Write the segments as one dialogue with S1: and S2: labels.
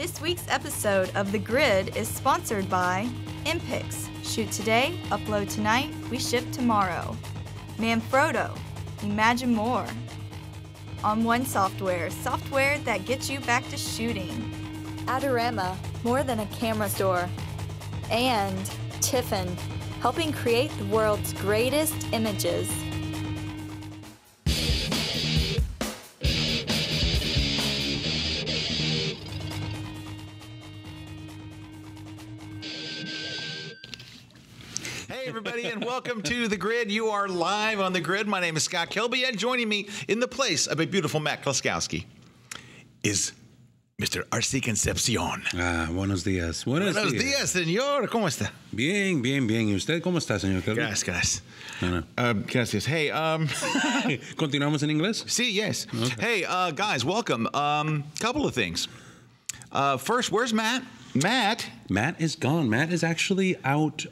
S1: This week's episode of The Grid is sponsored by Impix. Shoot today, upload tonight, we ship tomorrow. Manfrotto. Imagine more. On One Software, software that gets you back to shooting. Adorama, more than a camera store. And Tiffin, helping create the world's greatest images.
S2: Hey, everybody, and welcome to The Grid. You are live on The Grid. My name is Scott Kilby, and joining me in the place of a beautiful Matt Kloskowski is Mr. R.C. Concepcion.
S3: Buenos días.
S2: Buenos días, señor. ¿Cómo está?
S3: Bien, bien, bien. ¿Y usted cómo está, señor Kilby?
S2: Gracias.
S3: No.
S2: Gracias. Hey,
S3: ¿Continuamos en inglés?
S2: sí, yes.
S3: Okay.
S2: Hey, guys, welcome. Couple of things. First, where's Matt?
S3: Matt is gone. Matt is actually out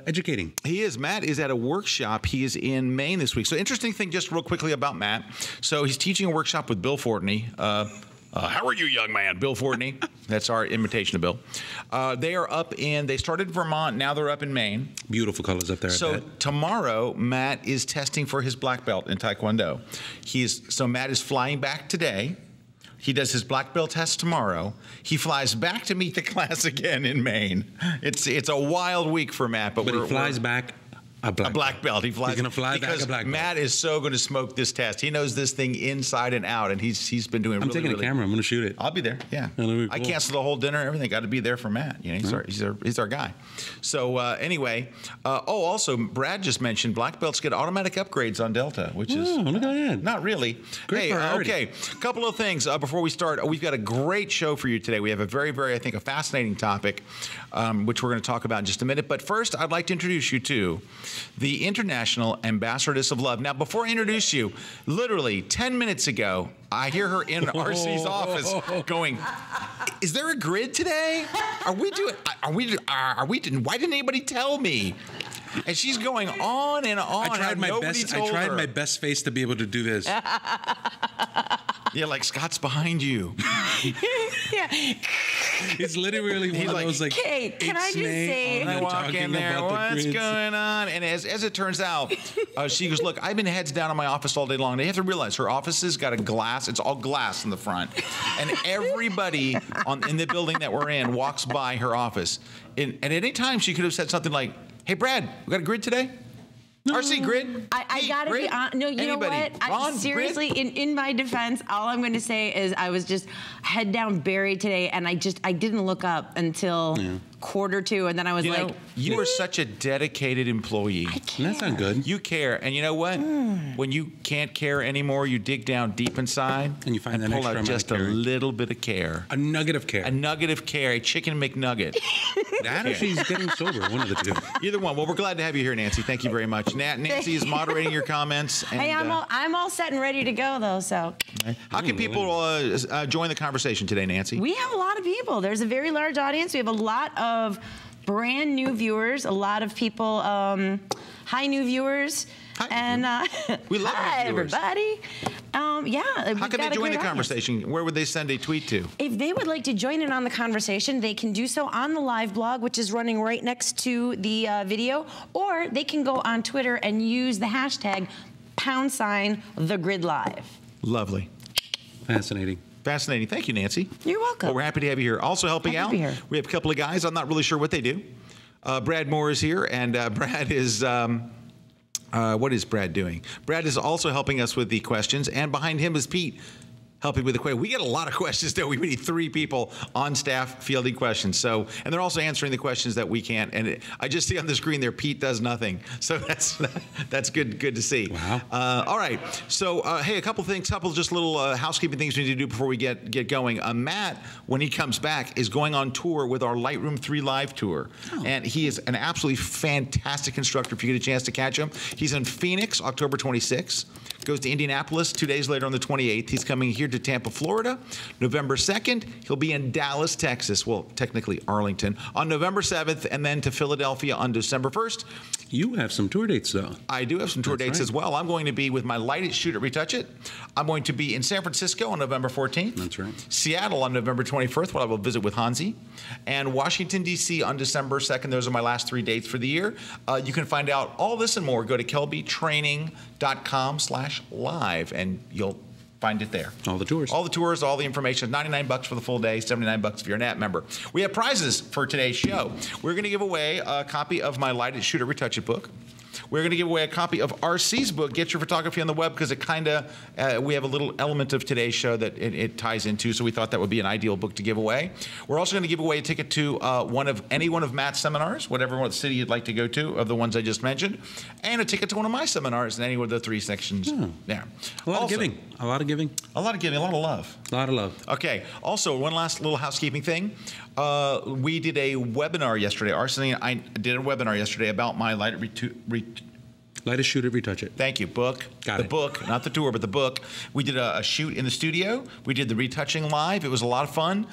S3: educating.
S2: He is. Matt is at a workshop. He is in Maine this week. So interesting thing just real quickly about Matt. So he's teaching a workshop with Bill Fortney. How are you, young man? Bill Fortney. That's our invitation to Bill. They started in Vermont. Now they're up in Maine.
S3: Beautiful colors up there.
S2: So tomorrow, Matt is testing for his black belt in Taekwondo. So Matt is flying back today. He does his black belt test tomorrow. He flies back to meet the class again in Maine. It's a wild week for Matt, but
S3: he flies back a black
S2: belt. He flies.
S3: He's going to fly back a black belt.
S2: Matt is so going to smoke this test. He knows this thing inside and out, and he's been doing.
S3: I'm taking a camera. I'm going to shoot it.
S2: I'll be there. Yeah,
S3: cool.
S2: I canceled the whole dinner. Everything. Got to be there for Matt. You know, he's our guy. So anyway, also Brad just mentioned black belts get automatic upgrades on Delta, which is
S3: look at that.
S2: Not really.
S3: Great priority.
S2: Okay, a couple of things before we start. We've got a great show for you today. We have a very, very, I think, a fascinating topic, which we're going to talk about in just a minute. But first, I'd like to introduce you to the International Ambassadress of Love. Now, before I introduce you, literally 10 minutes ago, I hear her in RC's office going, "Is there a grid today? Why didn't anybody tell me?" And she's going on and on.
S3: I tried my best face to be able to do this.
S2: Yeah, like Scott's behind you.
S1: Yeah.
S3: It's literally one of those like.
S1: Okay, can I just say?
S2: I walk in there, what's going on? And as it turns out, she goes, "Look, I've been heads down in my office all day long." They have to realize her office has got a glass. It's all glass in the front, and everybody in the building that we're in walks by her office. And at any time, she could have said something like, "Hey, Brad, we got a grid today? RC grid?"
S4: I gotta be honest. No, you know what? Seriously, in my defense, all I'm going to say is I was just head down buried today, and I didn't look up until quarter to, and then I was like,
S2: you are such a dedicated employee.
S4: I care.
S3: That's not good.
S2: You care, and you know what? When you can't care anymore, you dig down deep inside
S3: and you find that
S2: pull
S3: extra
S2: out just a little bit of care.
S3: A nugget of care.
S2: A nugget of care. A chicken McNugget.
S3: That or she's getting sober. One of the two.
S2: Either one. Well, we're glad to have you here, Nancy. Thank you very much. Nancy is moderating your comments. And,
S4: hey, I'm all set and ready to go though. So,
S2: how can people join the conversation today, Nancy?
S4: We have a lot of people. There's a very large audience. We have a lot of brand new viewers. A lot of people. Hi, new viewers.
S2: Hi.
S4: And
S2: we love
S4: hi,
S2: new viewers.
S4: Everybody.
S2: How can they join the conversation? Where would they send a tweet to?
S4: If they would like to join in on the conversation, they can do so on the live blog, which is running right next to the video, or they can go on Twitter and use the hashtag #TheGridLive.
S2: Lovely.
S3: Fascinating.
S2: Fascinating. Thank you, Nancy.
S4: You're welcome.
S2: Well, we're happy to have you here. Also helping out, we have a couple of guys. I'm not really sure what they do. Brad Moore is here, and Brad is... what is Brad doing? Brad is also helping us with the questions, and behind him is Pete, helping with the question. We get a lot of questions, though. We need 3 people on staff fielding questions. So, and they're also answering the questions that we can't. And I just see on the screen there, Pete does nothing. So that's good to see.
S3: Wow.
S2: All right. So, hey, a couple just little housekeeping things we need to do before we get going. Matt, when he comes back, is going on tour with our Lightroom 3 Live tour. Oh. And he is an absolutely fantastic instructor if you get a chance to catch him. He's in Phoenix, October 26th. Goes to Indianapolis 2 days later on the 28th. He's coming here to Tampa, Florida, November 2nd. He'll be in Dallas, Texas. Well, technically Arlington on November 7th, and then to Philadelphia on December 1st.
S3: You have some tour dates, though.
S2: I do have some tour dates as well. I'm going to be with my Light It, Shoot It, Retouch It. I'm going to be in San Francisco on November 14th.
S3: That's right.
S2: Seattle on November 21st, where I will visit with Hansi. And Washington, D.C. on December 2nd. Those are my last 3 dates for the year. You can find out all this and more. Go to kelbytraining.com/live, and you'll find it there.
S3: All the tours.
S2: All the tours, all the information. $99 for the full day, $79 if you're a Nat member. We have prizes for today's show. We're going to give away a copy of my Light It, Shoot It, Retouch It book. We're going to give away a copy of RC's book, Get Your Photography on the Web, because it kind of, we have a little element of today's show that it ties into, so we thought that would be an ideal book to give away. We're also going to give away a ticket to any one of Matt's seminars, whatever city you'd like to go to, of the ones I just mentioned, and a ticket to one of my seminars in any of the 3 sections there.
S3: A lot of giving. A lot of giving.
S2: A lot of giving, a lot of love.
S3: A lot of love.
S2: Okay. Also, one last little housekeeping thing. We did a webinar yesterday. Arsenio and I did a webinar yesterday about my Light
S3: Light It, Shoot It, Retouch It.
S2: Thank you. Book.
S3: Got
S2: the
S3: it.
S2: book, not the tour, but the book. We did a shoot in the studio. We did the retouching live. It was a lot of fun.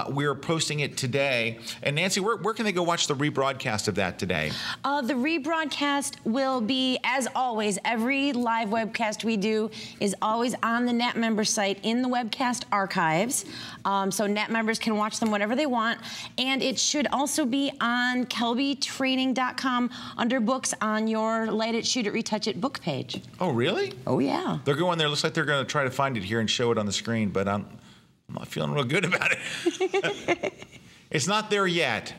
S2: We're posting it today. And Nancy, where can they go watch the rebroadcast of that today?
S4: The rebroadcast will be, as always, every live webcast we do is always on the Nat member site in the webcast archives. So Nat members can watch them whenever they want. And it should also be on kelbytraining.com under books on your Light It, Shoot It, Retouch It book page.
S2: Oh, really?
S4: Oh, yeah.
S2: They're going there. Looks like they're going to try to find it here and show it on the screen, but I'm not feeling real good about it. It's not there yet,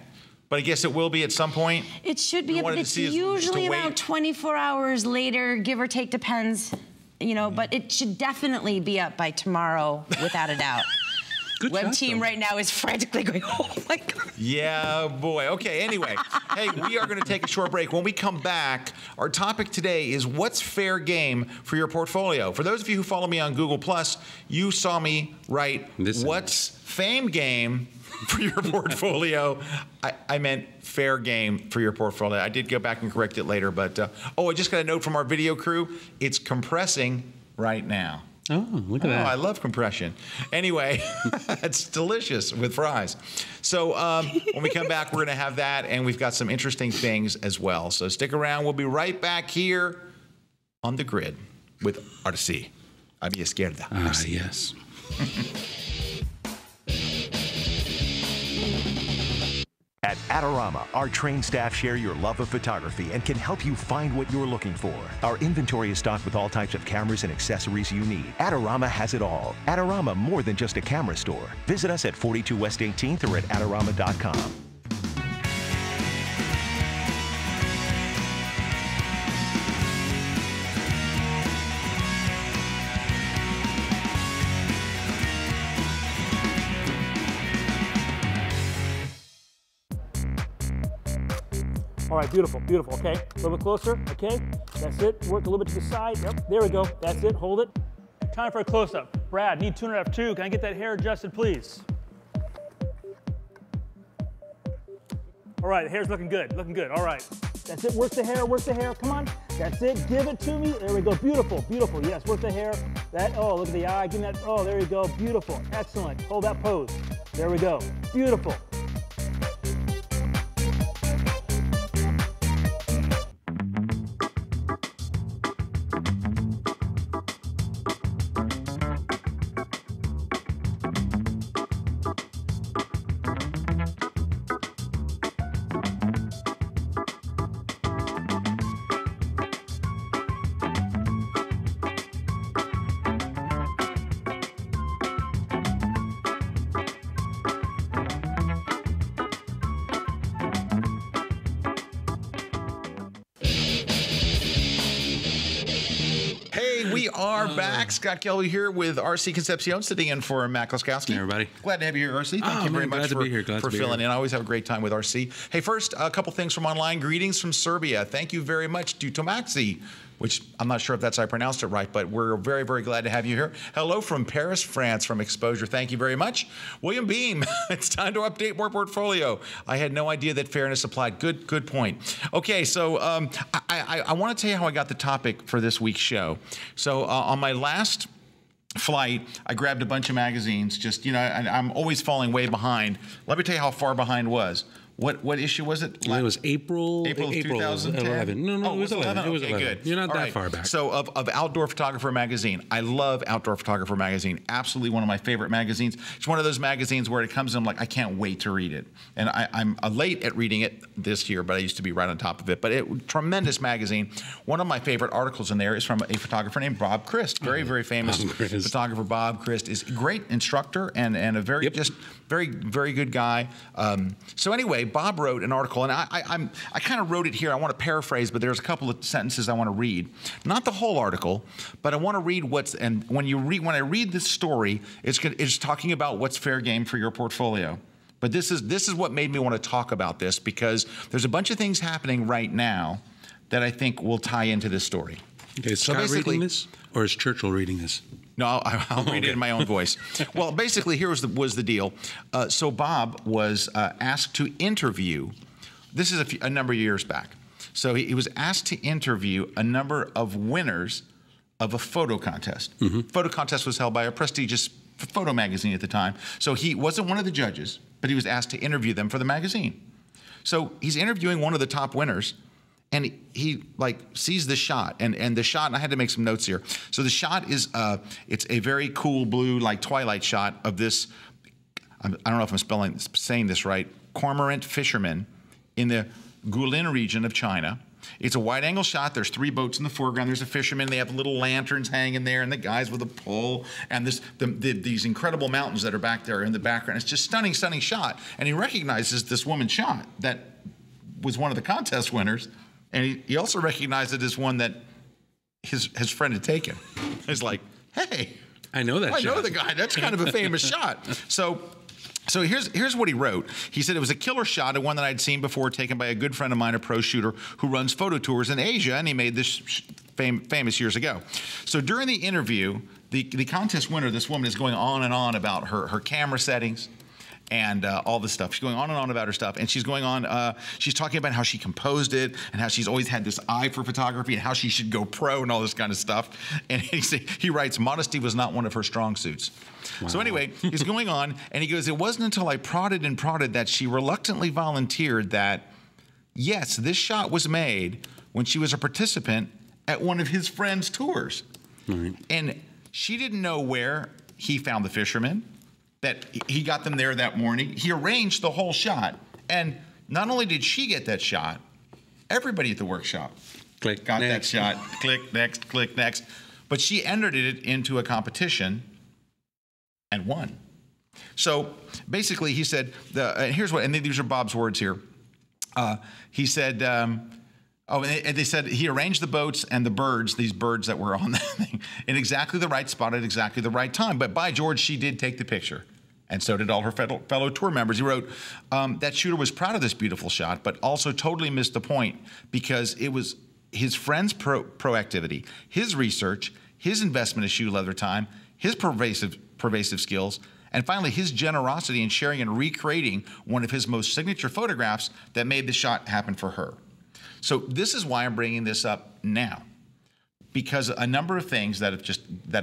S2: but I guess it will be at some point.
S4: It should be, but it's usually about 24 hours later, give or take, depends, but it should definitely be up by tomorrow, without a doubt.
S3: Good
S4: Web
S3: job,
S4: team
S3: though.
S4: right now is frantically going, oh my God.
S2: Yeah, boy. Okay, anyway. Hey, we are going to take a short break. When we come back, our topic today is what's fair game for your portfolio. For those of you who follow me on Google+, you saw me write what's fame game for your portfolio. I meant fair game for your portfolio. I did go back and correct it later, but I just got a note from our video crew. It's compressing right now.
S3: Oh, look at that.
S2: I love compression. Anyway, it's delicious with fries. So when we come back, we're going to have that, and we've got some interesting things as well. So stick around. We'll be right back here on The Grid with RC. A mi izquierda.
S3: Ah, yes.
S5: At Adorama, our trained staff share your love of photography and can help you find what you're looking for. Our inventory is stocked with all types of cameras and accessories you need. Adorama has it all. Adorama, more than just a camera store. Visit us at 42 West 18th or at Adorama.com.
S6: All right, beautiful, beautiful, okay. A little bit closer, okay. That's it, work a little bit to the side, yep, there we go, that's it, hold it. Time for a close-up. Brad, need 2.5 F2, can I get that hair adjusted, please? All right, the hair's looking good, all right. That's it, work the hair, come on. That's it, give it to me, there we go, beautiful, beautiful, yes, work the hair. That, oh, look at the eye, give me that, oh, there you go, beautiful, excellent. Hold that pose, there we go, beautiful.
S2: Back. Scott Kelby here with RC Concepcion, sitting in for Matt Kloskowski.
S3: Hey, everybody.
S2: Glad to have you here, RC. Thank you very much for filling in. I always have a great time with RC. Hey, first, a couple things from online. Greetings from Serbia. Thank you very much to Tomaxi, which I'm not sure if that's I pronounced it right, but we're very, very glad to have you here. Hello from Paris, France, from Exposure. Thank you very much. William Beam, it's time to update more portfolio. I had no idea that fairness applied. Good point. Okay, so I want to tell you how I got the topic for this week's show. So on my last flight, I grabbed a bunch of magazines, and I'm always falling way behind. Let me tell you how far behind was. What issue was it?
S3: It was April
S2: 2010?
S3: 11. No, it was 11. It was
S2: okay,
S3: 11.
S2: good.
S3: You're not
S2: All
S3: that
S2: right.
S3: far back.
S2: So of Outdoor Photographer magazine, I love Outdoor Photographer magazine. Absolutely one of my favorite magazines. It's one of those magazines where it comes in, I'm like, I can't wait to read it. And I'm late at reading it this year, but I used to be right on top of it. But tremendous magazine. One of my favorite articles in there is from a photographer named Bob Christ. Very, very famous photographer. Bob Christ is a great instructor and a very very, very good guy. So anyway, Bob wrote an article, and I kind of wrote it here. I want to paraphrase, but there's a couple of sentences I want to read. Not the whole article, but I want to read when I read this story, it's talking about what's fair game for your portfolio. But this is what made me want to talk about this, because there's a bunch of things happening right now that I think will tie into this story.
S3: Okay, is Scott reading this, or is Churchill reading this?
S2: No, I'll read it in my own voice. Well, basically, here was the deal. So Bob was asked to interview. This is a number of years back. So he was asked to interview a number of winners of a photo contest. Photo contest was held by a prestigious photo magazine at the time. So he wasn't one of the judges, but he was asked to interview them for the magazine. So he's interviewing one of the top winners. And he like sees the shot, and the shot, and I had to make some notes here. So the shot is, it's a very cool blue, like twilight shot of this, I don't know if I'm saying this right, cormorant fisherman in the Guilin region of China. It's a wide angle shot. There's 3 boats in the foreground. There's a fisherman. They have little lanterns hanging there, and the guys with a pole, and these incredible mountains that are back there in the background. It's just stunning, stunning shot. And he recognizes this woman shot that was one of the contest winners. And he also recognized it as one that his friend had taken. He's like, hey,
S3: I know that shot.
S2: I know the guy. That's kind of a famous shot. So here's what he wrote. He said, it was a killer shot, and one that I'd seen before, taken by a good friend of mine, a pro shooter who runs photo tours in Asia, and he made this famous years ago. So during the interview, the contest winner, this woman, is going on and on about her camera settings and all this stuff. She's going on and on about her stuff, and she's going on, she's talking about how she composed it, and how she's always had this eye for photography, and how she should go pro, and all this kind of stuff. And he writes, modesty was not one of her strong suits. Wow. So anyway, he's going on, and he goes, it wasn't until I prodded and prodded that she reluctantly volunteered that, yes, this shot was made when she was a participant at one of his friend's tours. Mm-hmm. And she didn't know where he found the fishermen, that he got them there that morning. He arranged the whole shot. And not only did she get that shot, everybody at the workshop got that shot. Click next. But she entered it into a competition and won. So basically he said, here's what, and these are Bob's words here. He said, and they said he arranged the boats and the birds, these birds that were on that thing, in exactly the right spot at exactly the right time. But by George, she did take the picture. And so did all her fellow tour members. He wrote, that shooter was proud of this beautiful shot, but also totally missed the point, because it was his friend's proactivity, his research, his investment of shoe leather time, his pervasive skills, and finally his generosity in sharing and recreating one of his most signature photographs that made the shot happen for her. So this is why I'm bringing this up now, because a number of things that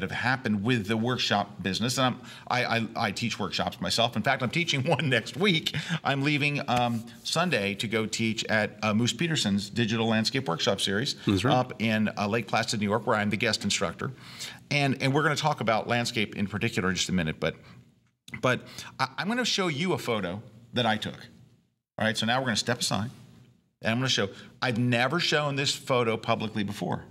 S2: have happened with the workshop business, and I teach workshops myself. In fact, I'm teaching one next week. I'm leaving Sunday to go teach at Moose Peterson's Digital Landscape Workshop Series. That's right. Up in Lake Placid, New York, where I'm the guest instructor, and we're going to talk about landscape in particular in just a minute. But I'm going to show you a photo that I took. All right. So now we're going to step aside. And I'm going to show, I've never shown this photo publicly before,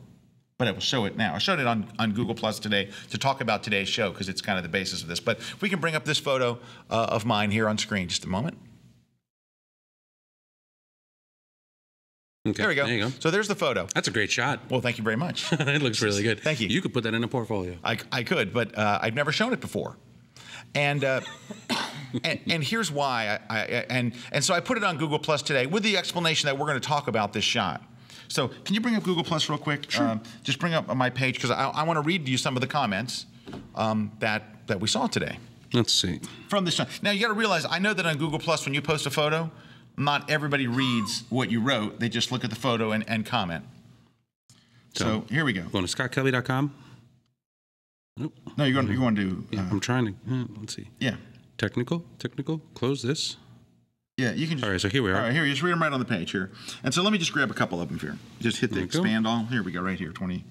S2: but I will show it now. I showed it on Google Plus today to talk about today's show, because it's kind of the basis of this. But if we can bring up this photo of mine here on screen, just a moment.
S3: Okay,
S2: there we go.
S3: There you go.
S2: So there's the photo.
S3: That's a great shot.
S2: Well, thank you very much.
S3: It looks really good.
S2: Thank you.
S3: You could put that in a portfolio.
S2: I could, but I've never shown it before. And and here's why. And so I put it on Google Plus today with the explanation that we're going to talk about this shot. So can you bring up Google Plus real quick? Sure. Just bring up my page, because I want to read to you some of the comments that we saw today.
S3: Let's see.
S2: From this shot. Now you got to realize, I know that on Google Plus, when you post a photo, not everybody reads what you wrote. They just look at the photo and comment. So here we go.
S3: Going to scottkelly.com. Nope.
S2: No, you're going to do.
S3: Yeah, I'm trying to. Let's see.
S2: Yeah.
S3: Technical. Close this.
S2: Yeah, you can just...
S3: All right, so here we are.
S2: All right, here, just read them right on the page here. And so let me just grab a couple of them here. Just hit the expand all. Here we go, right here, 20.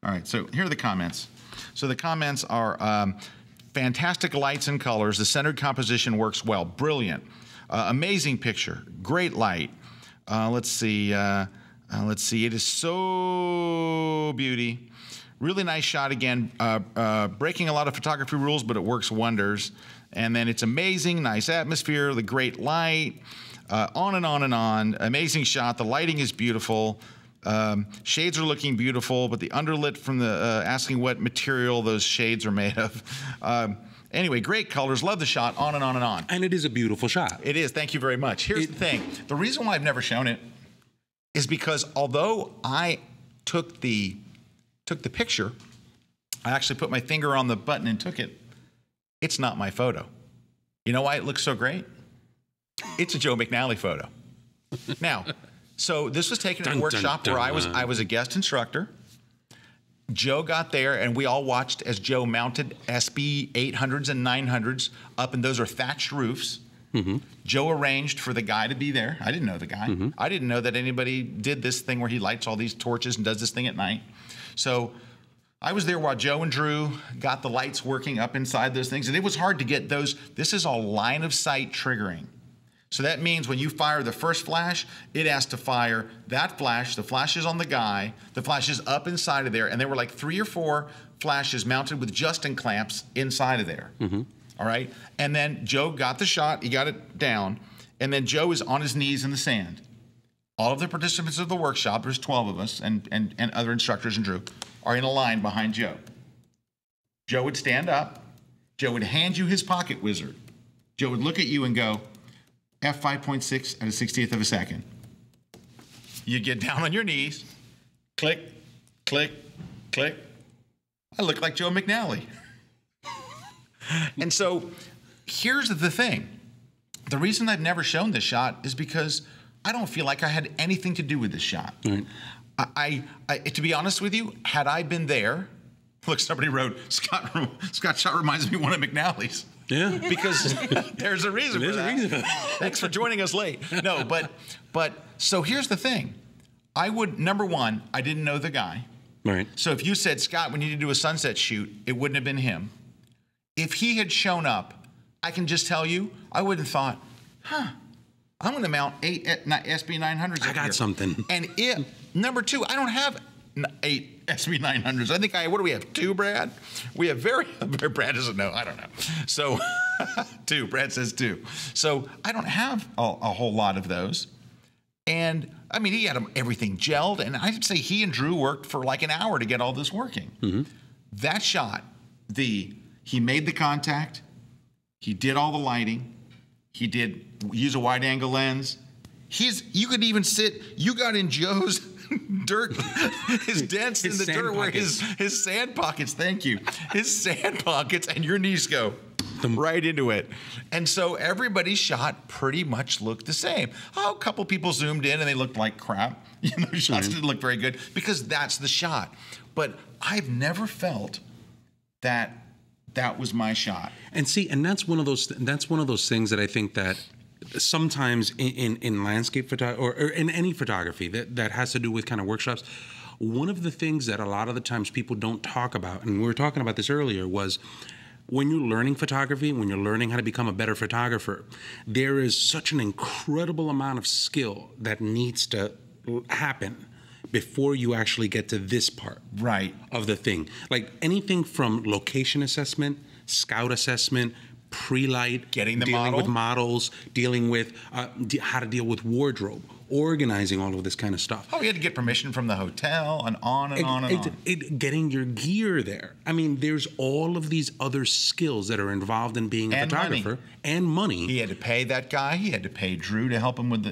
S2: All right, so here are the comments. So the comments are fantastic lights and colors. The centered composition works well. Brilliant. Amazing picture. Great light. Let's see. It is so beauty. Really nice shot again. Breaking a lot of photography rules, but it works wonders. And then it's amazing, nice atmosphere, the great light, on and on and on. Amazing shot. The lighting is beautiful. Shades are looking beautiful, but the underlit from the asking what material those shades are made of. Anyway, great colors. Love the shot. On and on and on.
S3: And it is a beautiful shot.
S2: It is. Thank you very much. Here's the thing. The reason why I've never shown it is because although I took the picture, I actually put my finger on the button and took it. It's not my photo. You know why it looks so great? It's a Joe McNally photo. Now, so this was taken at a workshop where I was a guest instructor. Joe got there, and we all watched as Joe mounted SB 800s and 900s up, and those are thatched roofs. Mm-hmm. Joe arranged for the guy to be there. I didn't know the guy. Mm-hmm. I didn't know that anybody did this thing where he lights all these torches and does this thing at night. So I was there while Joe and Drew got the lights working up inside those things, and it was hard to get those. This is all line of sight triggering. So that means when you fire the first flash, it has to fire that flash. The flash is on the guy. The flash is up inside of there, and there were like 3 or 4 flashes mounted with Justin clamps inside of there. Mm-hmm. All right? And then Joe got the shot. He got it down. And then Joe is on his knees in the sand. All of the participants of the workshop, there's 12 of us, and other instructors and Drew, are in a line behind Joe. Joe would stand up. Joe would hand you his pocket wizard. Joe would look at you and go, F5.6 at a 60th of a second. You get down on your knees, click, click, click. I look like Joe McNally. And so here's the thing. The reason I've never shown this shot is because I don't feel like I had anything to do with this shot. Right. I to be honest with you, had I been there, look, somebody wrote, Scott shot reminds me of one of McNally's.
S3: Yeah.
S2: Because there's a reason for that. Thanks for joining us late. No, but so here's the thing. Number one, I didn't know the guy.
S3: Right.
S2: So if you said, Scott, we need to do a sunset shoot, it wouldn't have been him. If he had shown up, I can just tell you, I wouldn't have thought, I'm going to mount 8 SB 900s.
S3: I got something.
S2: And number two, I don't have 8 SB 900s. I think what do we have? 2, Brad? We have Brad doesn't know. I don't know. So 2. Brad says 2. So I don't have a whole lot of those. And I mean, he had everything gelled, and I'd say he and Drew worked for like an hour to get all this working. Mm-hmm. That shot, he made the contact, he did all the lighting, he did use a wide angle lens. You could even you got in Joe's dirt, his dents in the dirt where his sand pockets, thank you, his sand pockets, and your knees go right into it. And so everybody's shot pretty much looked the same. A couple people zoomed in and they looked like crap. Shots didn't look very good because that's the shot. But I've never felt that was my shot.
S3: And see, and that's one of those things that I think that sometimes in landscape photography or in any photography that has to do with kind of workshops, one of the things that a lot of the times people don't talk about, and we were talking about this earlier, was when you're learning photography, when you're learning how to become a better photographer, there is such an incredible amount of skill that needs to happen before you actually get to this part of the thing. Like anything from location assessment, scout assessment, pre-light, dealing with models, dealing with how to deal with wardrobe, organizing all of this kind of stuff.
S2: Oh, you had to get permission from the hotel and on and on and on.
S3: Getting your gear there. I mean, there's all of these other skills that are involved in being a photographer. And money.
S2: He had to pay that guy. He had to pay Drew to help him with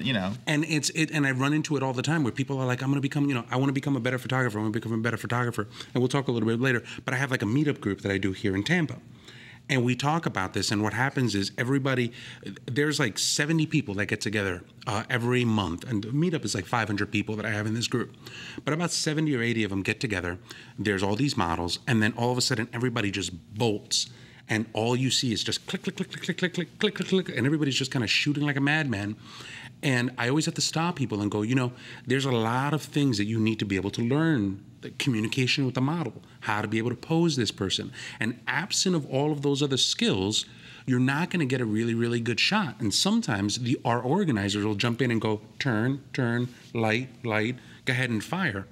S3: And and I run into it all the time where people are like, I want to become a better photographer. I want to become a better photographer. And we'll talk a little bit later. But I have like a meetup group that I do here in Tampa. And we talk about this, and what happens is there's like 70 people that get together every month, and the meetup is like 500 people that I have in this group. But about 70 or 80 of them get together, there's all these models, and then all of a sudden everybody just bolts and all you see is just click, click, click, click, click, click, click, click, click, click, and everybody's just kind of shooting like a madman. And I always have to stop people and go, you know, there's a lot of things that you need to be able to learn. The communication with the model, how to be able to pose this person. And absent of all of those other skills, you're not going to get a really, really good shot. And sometimes our organizers will jump in and go, turn, light, go ahead and fire.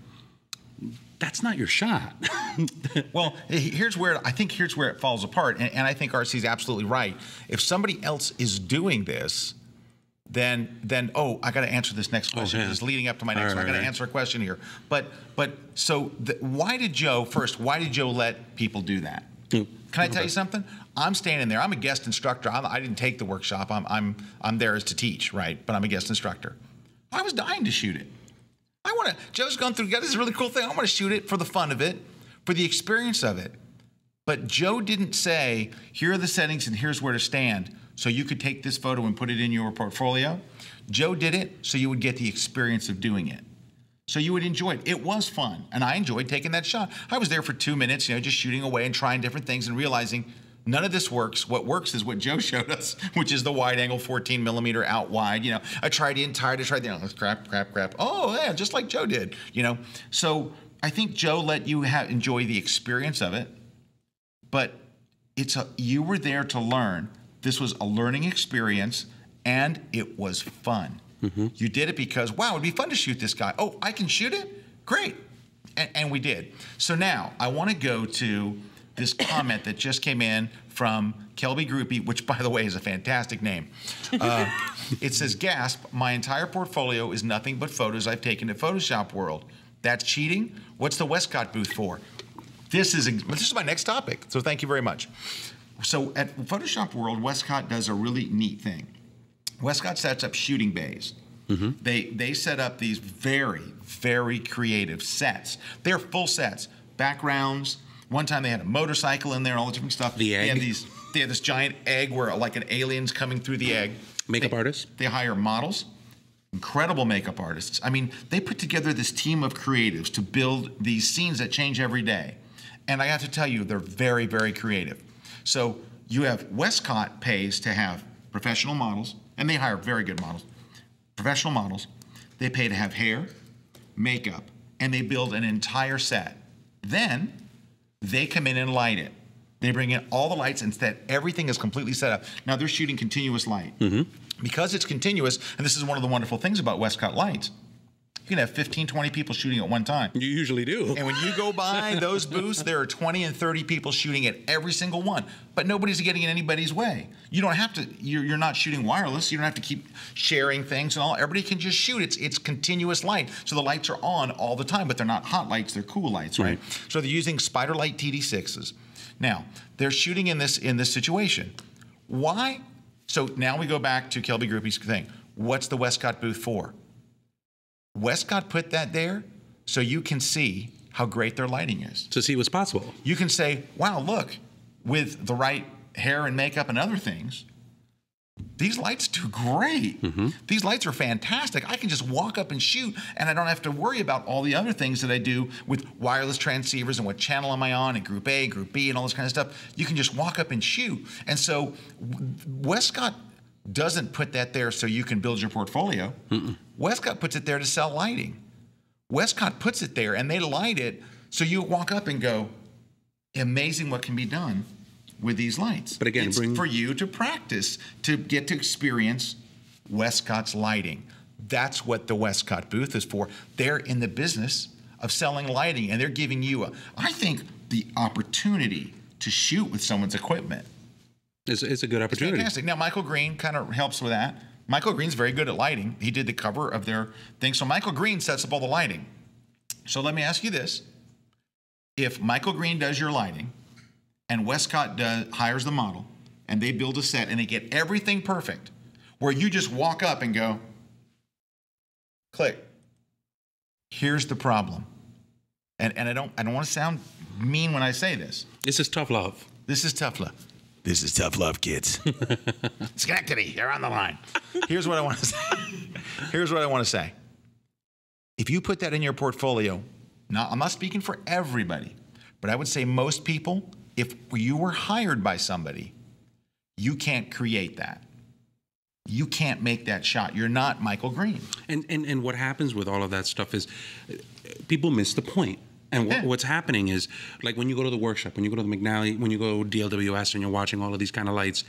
S3: That's not your shot.
S2: Well, here's where it falls apart. And I think RC's absolutely right. If somebody else is doing this, then I got to answer this next question. It's leading up to my next one. I got to answer a question here. But so why did Joe let people do that? Can I tell you something? I'm standing there. I'm a guest instructor. I didn't take the workshop. I'm there as to teach, right? But I'm a guest instructor. I was dying to shoot it. Joe's got this really cool thing. I want to shoot it for the fun of it, for the experience of it. But Joe didn't say, here are the settings and here's where to stand, so you could take this photo and put it in your portfolio. Joe did it so you would get the experience of doing it. So you would enjoy it. It was fun, and I enjoyed taking that shot. I was there for 2 minutes, just shooting away and trying different things and realizing none of this works. What works is what Joe showed us, which is the wide angle 14 millimeter out wide. I tried in tired, I tried the crap. Oh yeah, just like Joe did. So I think Joe let you enjoy the experience of it, but you were there to learn. This was a learning experience, and it was fun. Mm-hmm. You did it because, wow, it'd be fun to shoot this guy. Oh, I can shoot it? Great. And we did. So now I want to go to this comment that just came in from Kelby Groupie, which, by the way, is a fantastic name. It says, gasp, my entire portfolio is nothing but photos I've taken at Photoshop World. That's cheating? What's the Westcott booth for? This is my next topic, so thank you very much. So at Photoshop World, Westcott does a really neat thing. Westcott sets up shooting bays. Mm-hmm. They set up these very, very creative sets. They're full sets, backgrounds. One time they had a motorcycle in there, all the different stuff.
S3: The egg.
S2: They had this giant egg where like an alien's coming through the egg.
S3: Makeup artists.
S2: They hire models, incredible makeup artists. I mean, they put together this team of creatives to build these scenes that change every day. And I have to tell you, they're very, very creative. So you have Westcott pays to have professional models, and they hire very good models. Professional models. They pay to have hair, makeup, and they build an entire set. Then they come in and light it. They bring in all the lights and everything is completely set up. Now they're shooting continuous light. Mm-hmm. Because it's continuous, and this is one of the wonderful things about Westcott lights, you can have 15, 20 people shooting at one time.
S3: You usually do.
S2: And when you go by those booths, there are 20 and 30 people shooting at every single one. But nobody's getting in anybody's way. You don't have to, you're not shooting wireless. You don't have to keep sharing things and all. Everybody can just shoot. It's continuous light. So the lights are on all the time, but they're not hot lights. They're cool lights, right? So they're using Spiderlight TD6s. Now, they're shooting in this situation. Why? So now we go back to Kelby Groupie's thing. What's the Westcott booth for? Westcott put that there so you can see how great their lighting is.
S3: To see what's possible.
S2: You can say, wow, look, with the right hair and makeup and other things, these lights do great. Mm-hmm. These lights are fantastic. I can just walk up and shoot, and I don't have to worry about all the other things that I do with wireless transceivers and what channel am I on and Group A, Group B, and all this kind of stuff. You can just walk up and shoot. And so Westcott doesn't put that there so you can build your portfolio. Mm-mm. Westcott puts it there to sell lighting. Westcott puts it there and they light it so you walk up and go, amazing what can be done with these lights.
S3: But again,
S2: it's for you to practice, to get to experience Westcott's lighting. That's what the Westcott booth is for. They're in the business of selling lighting, and they're giving you, I think, the opportunity to shoot with someone's equipment.
S3: It's a good opportunity.
S2: It's fantastic. Now, Michael Green kind of helps with that. Michael Green's very good at lighting. He did the cover of their thing. So Michael Green sets up all the lighting. So let me ask you this. If Michael Green does your lighting and Westcott hires the model and they build a set and they get everything perfect, where you just walk up and go, click. Here's the problem. And I don't want to sound mean when I say this.
S3: This is tough love.
S2: This is tough love. This is tough love, kids. Schenectady, you're on the line. Here's what I want to say. Here's what I want to say. If you put that in your portfolio, now I'm not speaking for everybody, but I would say most people if you were hired by somebody, you can't create that. You can't make that shot. You're not Michael Green.
S3: And what happens with all of that stuff is people miss the point. And what's happening is, like when you go to the workshop, when you go to the McNally, when you go to DLWS and you're watching all of these kind of lights,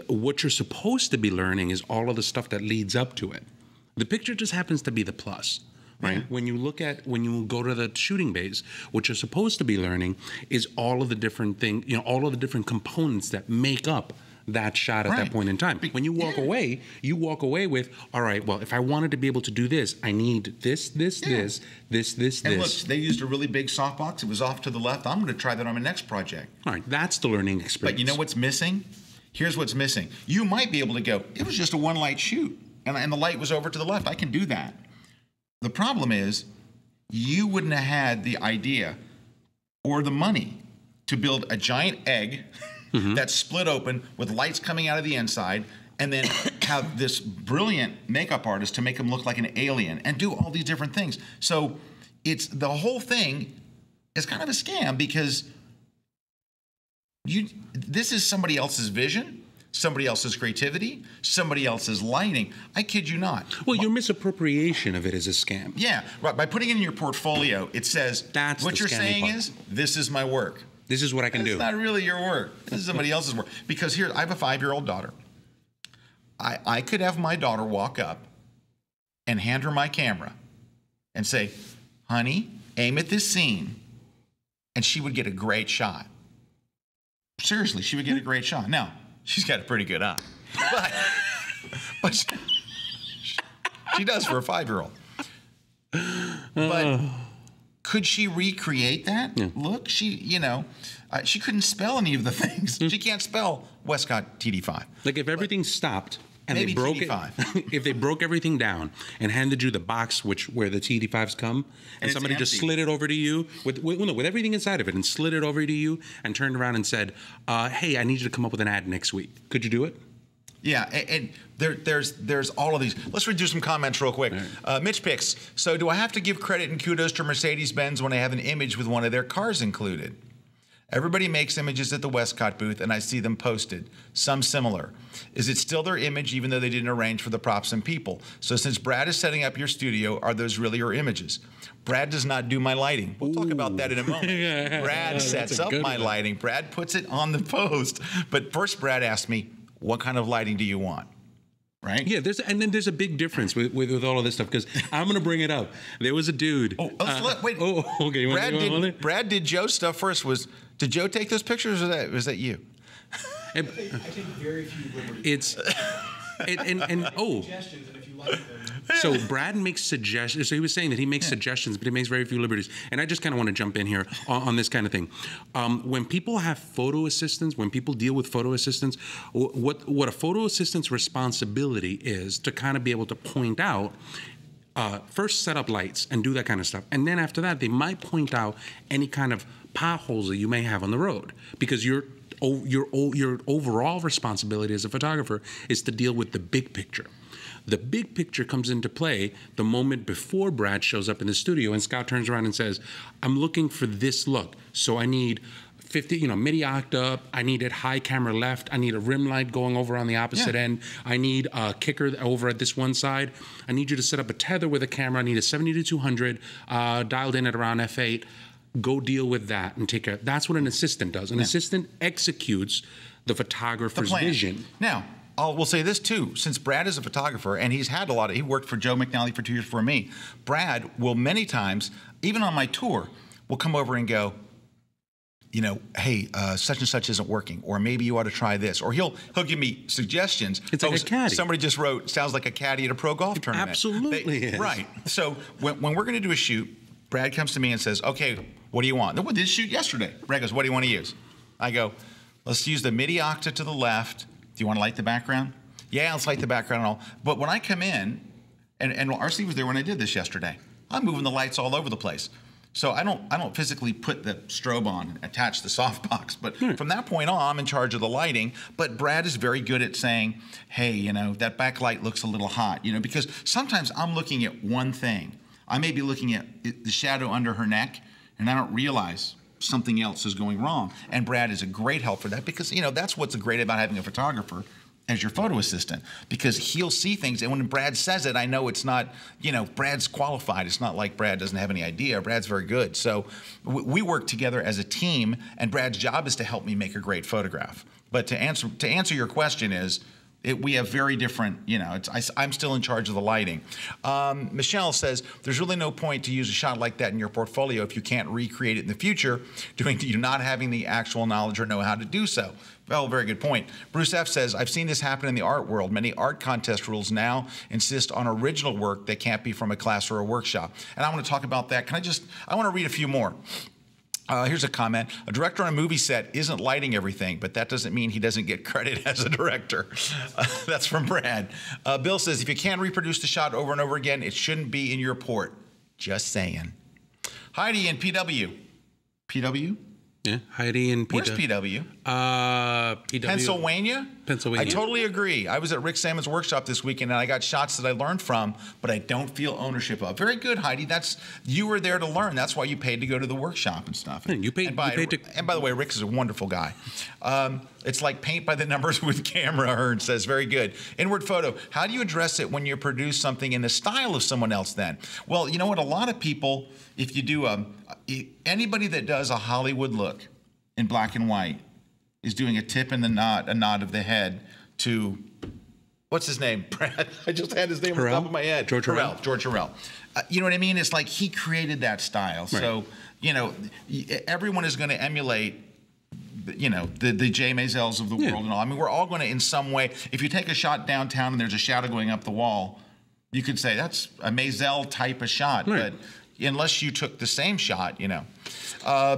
S3: what you're supposed to be learning is all of the stuff that leads up to it. The picture just happens to be the plus. Right. When you go to the shooting bays, what you're supposed to be learning is all of the different things, all of the different components that make up that shot at that point in time. When you walk away, with, all right, well, if I wanted to be able to do this, I need this. And
S2: look, they used a really big softbox. It was off to the left. I'm going to try that on my next project.
S3: All right, that's the learning experience.
S2: But you know what's missing? Here's what's missing. You might be able to go, it was just a one light shoot, and the light was over to the left. I can do that. The problem is, you wouldn't have had the idea or the money to build a giant egg that's split open with lights coming out of the inside, and then have this brilliant makeup artist to make him look like an alien and do all these different things. So it's the whole thing is kind of a scam, because this is somebody else's vision, somebody else's creativity, somebody else's lighting. I kid you not.
S3: Well, your misappropriation of it is a scam.
S2: Yeah, right. By putting it in your portfolio, it says,
S3: that's
S2: what you're saying is, this is my work.
S3: This is what I can do.
S2: It's not really your work. This is somebody else's work. Because here, I have a 5-year-old daughter. I could have my daughter walk up and hand her my camera and say, honey, aim at this scene. And she would get a great shot. Seriously, she would get a great shot. Now, she's got a pretty good eye. But she does for a 5-year-old. But could she recreate that? Yeah. Look, she couldn't spell any of the things. She can't spell Westcott TD5.
S3: Like if everything stopped and
S2: maybe
S3: they broke
S2: TD5.
S3: it, if they broke everything down and handed you the box where the TD5s come, and somebody just slid it over to you with everything inside of it and slid it over to you and turned around and said, hey, I need you to come up with an ad next week. Could you do it?
S2: Yeah, and there's all of these. Let's read through some comments real quick. Mitch Picks. So do I have to give credit and kudos to Mercedes-Benz when I have an image with one of their cars included? Everybody makes images at the Westcott booth, and I see them posted, some similar. Is it still their image even though they didn't arrange for the props and people? So since Brad is setting up your studio, are those really your images? Brad does not do my lighting. We'll talk about that in a moment. Brad sets up my lighting. Brad puts it on the post. But first, Brad asked me, what kind of lighting do you want? Right?
S3: Yeah, there's a big difference with all of this stuff, because I'm going to bring it up. There was a dude.
S2: Wait.
S3: Oh, okay.
S2: Brad did Joe's stuff first. Did Joe take those pictures, or was that you?
S7: I take very few liberties. Suggestions, and if you like them.
S3: So Brad makes suggestions. So he was saying that he makes suggestions, but he makes very few liberties. And I just kind of want to jump in here on this kind of thing. When people have photo assistants, when people deal with photo assistants, what a photo assistant's responsibility is to kind of be able to point out, first set up lights and do that kind of stuff. And then after that, they might point out any kind of potholes that you may have on the road, because your overall responsibility as a photographer is to deal with the big picture. The big picture comes into play the moment before Brad shows up in the studio and Scott turns around and says, I'm looking for this look. So I need 50, midi octa. I need it high camera left. I need a rim light going over on the opposite end. I need a kicker over at this one side. I need you to set up a tether with a camera. I need a 70-200 dialed in at around f8. Go deal with that and take care. That's what an assistant does. An assistant executes the photographer's vision.
S2: Now, we'll say this too, since Brad is a photographer and he worked for Joe McNally for 2 years before me, Brad will many times, even on my tour, will come over and go, hey, such and such isn't working, or maybe you ought to try this, or he'll give me suggestions.
S3: It's like a caddy.
S2: Somebody just wrote, sounds like a caddy at a pro golf tournament.
S3: Absolutely is.
S2: Right. So when we're going to do a shoot, Brad comes to me and says, okay, what do you want? We did a shoot yesterday. Brad goes, what do you want to use? I go, let's use the midi octa to the left. Do you want to light the background? Yeah, let's light the background and all. But when I come in, and RC was there when I did this yesterday, I'm moving the lights all over the place. So I don't physically put the strobe on and attach the softbox. But from that point on, I'm in charge of the lighting. But Brad is very good at saying, hey, that backlight looks a little hot, because sometimes I'm looking at one thing. I may be looking at the shadow under her neck, and I don't realize something else is going wrong. And Brad is a great help for that because, you know, that's what's great about having a photographer as your photo assistant, because he'll see things, and when Brad says it, I know it's not, you know, Brad's qualified. It's not like Brad doesn't have any idea. Brad's very good. So we work together as a team, and Brad's job is to help me make a great photograph. But to answer your question is, we have very different, you know, I'm still in charge of the lighting. Michelle says, there's really no point to use a shot like that in your portfolio if you can't recreate it in the future, due to not having the actual knowledge or know how to do so. Well, very good point. Bruce F. says, I've seen this happen in the art world. Many art contest rules now insist on original work that can't be from a class or a workshop. And I want to talk about that. I want to read a few more. Here's a comment. A director on a movie set isn't lighting everything, but that doesn't mean he doesn't get credit as a director. That's from Brad. Bill says, if you can't reproduce the shot over and over again, it shouldn't be in your port. Just saying. Heidi in PW. PW?
S3: Yeah, Heidi in PW.
S2: Where's PW?
S3: PW.
S2: Pennsylvania?
S3: Pennsylvania.
S2: I totally agree. I was at Rick Salmon's workshop this weekend, and I got shots that I learned from, but I don't feel ownership of. Very good, Heidi. You were there to learn. That's why you paid to go to the workshop and stuff.
S3: Yeah, you paid to...
S2: And by the way, Rick is a wonderful guy. It's like paint by the numbers with camera, Ern says. Very good. Inward photo. How do you address it when you produce something in the style of someone else then? Well, you know what? A lot of people, if you do anybody that does a Hollywood look in black and white is doing a tip and a nod of the head to, what's his name? Brad. I just had his name on the top of my head. George Harrell. You know what I mean? It's like he created that style. Right. So, you know, everyone is going to emulate, you know, the Jay Maisels of the world and all. I mean, we're all going to, in some way, if you take a shot downtown and there's a shadow going up the wall, you could say that's a Maisel type of shot. Right. But unless you took the same shot, you know.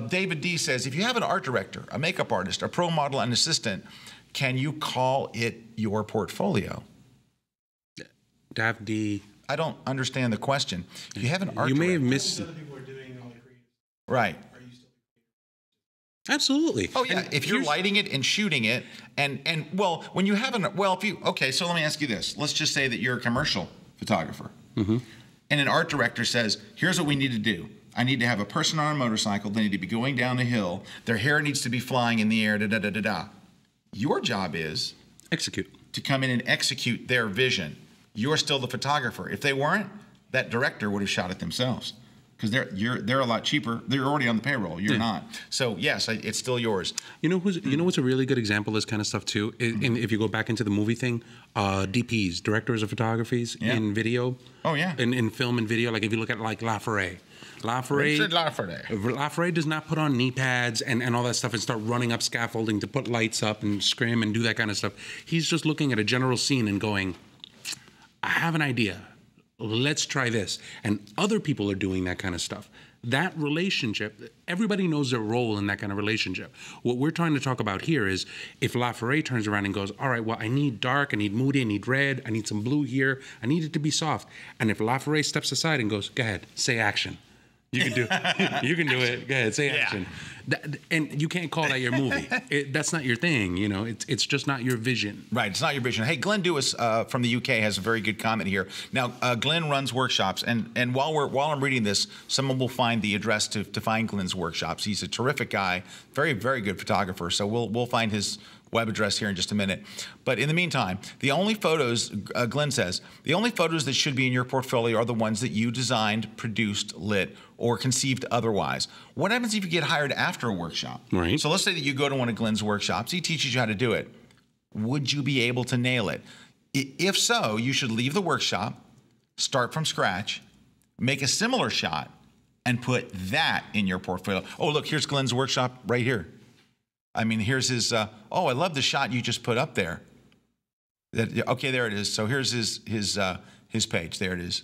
S2: David D says, if you have an art director, a makeup artist, a pro model, and assistant, can you call it your portfolio? I don't understand the question. If you have an art director. You may have missed. Right.
S3: Absolutely.
S2: Oh yeah. If you're lighting it and shooting it, and well, when you have okay, so let me ask you this. Let's just say that you're a commercial photographer. Mm-hmm. And an art director says, here's what we need to do. I need to have a person on a motorcycle. They need to be going down a hill. Their hair needs to be flying in the air, da-da-da-da-da. Your job is to come in and execute their vision. You're still the photographer. If they weren't, that director would have shot it themselves. Because they're a lot cheaper. They're already on the payroll. You're not. So yes, it's still yours.
S3: You know what's a really good example of this kind of stuff too? And if you go back into the movie thing, DPs, directors of photographies in video.
S2: Oh yeah.
S3: In film and video, like if you look at like LaFerrari. LaFerrari does not put on knee pads and all that stuff and start running up scaffolding to put lights up and scrim and do that kind of stuff. He's just looking at a general scene and going, I have an idea. Let's try this. And other people are doing that kind of stuff. That relationship, everybody knows their role in that kind of relationship. What we're trying to talk about here is if LaFerrari turns around and goes, all right, well, I need dark, I need moody, I need red, I need some blue here, I need it to be soft. And if LaFerrari steps aside and goes, go ahead, say action. You can do it. You can do it. Go ahead, say action. And you can't call that your movie. That's not your thing. You know, it's just not your vision.
S2: Right, it's not your vision. Hey, Glenn Dewis from the UK has a very good comment here. Now, Glenn runs workshops, and while I'm reading this, someone will find the address to find Glenn's workshops. He's a terrific guy, very, very good photographer. So we'll find his web address here in just a minute. But in the meantime, the only photos, Glenn says, the only photos that should be in your portfolio are the ones that you designed, produced, lit, or conceived otherwise. What happens if you get hired after a workshop?
S3: Right.
S2: So let's say that you go to one of Glenn's workshops. He teaches you how to do it. Would you be able to nail it? If so, you should leave the workshop, start from scratch, make a similar shot, and put that in your portfolio. Oh, look, here's Glenn's workshop right here. I mean, here's his, oh, I love the shot you just put up there. Okay, there it is. So here's his page. There it is.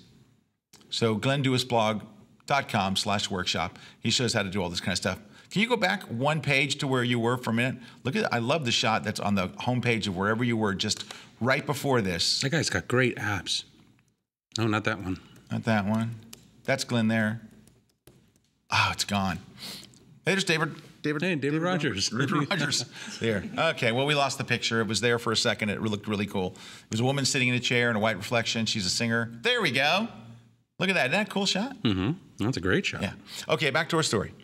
S2: So GlennDewisBlog.com/workshop. He shows how to do all this kind of stuff. Can you go back one page to where you were for a minute? Look at, I love the shot that's on the homepage of wherever you were just right before this.
S3: That guy's got great abs. No, not that one.
S2: Not that one. That's Glenn there. Oh, it's gone. Hey, there's David
S3: Rogers.
S2: David Rogers. There. Okay, well, we lost the picture. It was there for a second. It looked really cool. It was a woman sitting in a chair in a white reflection. She's a singer. There we go. Look at that. Isn't that a cool shot?
S3: Mm-hmm. That's a great shot.
S2: Yeah. Okay, back to our story.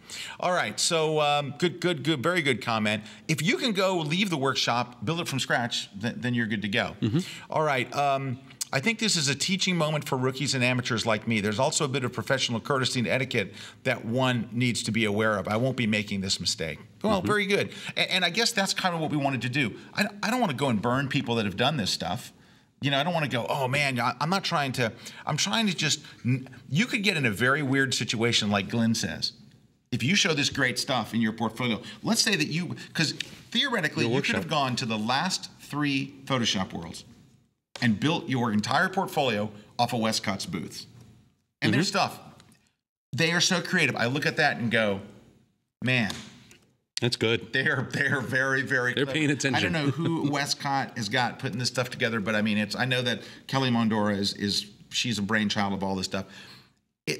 S2: All right. So good, very good comment. If you can go leave the workshop, build it from scratch, then you're good to go.
S3: Mm-hmm.
S2: All right. I think this is a teaching moment for rookies and amateurs like me. There's also a bit of professional courtesy and etiquette that one needs to be aware of. I won't be making this mistake. Well, very good. And I guess that's kind of what we wanted to do. I don't want to go and burn people that have done this stuff. You know, I don't want to go, oh man, I'm trying to just, you could get in a very weird situation like Glenn says. If you show this great stuff in your portfolio, let's say that because theoretically you could have gone to the last 3 Photoshop Worlds and built your entire portfolio off of Westcott's booths. And their stuff, they are so creative. I look at that and go, man.
S3: That's good.
S2: They're very, very
S3: They're
S2: clever.
S3: paying attention.
S2: I don't know who Westcott has got putting this stuff together, but I mean, I know that Kelly Mondora she's a brainchild of all this stuff.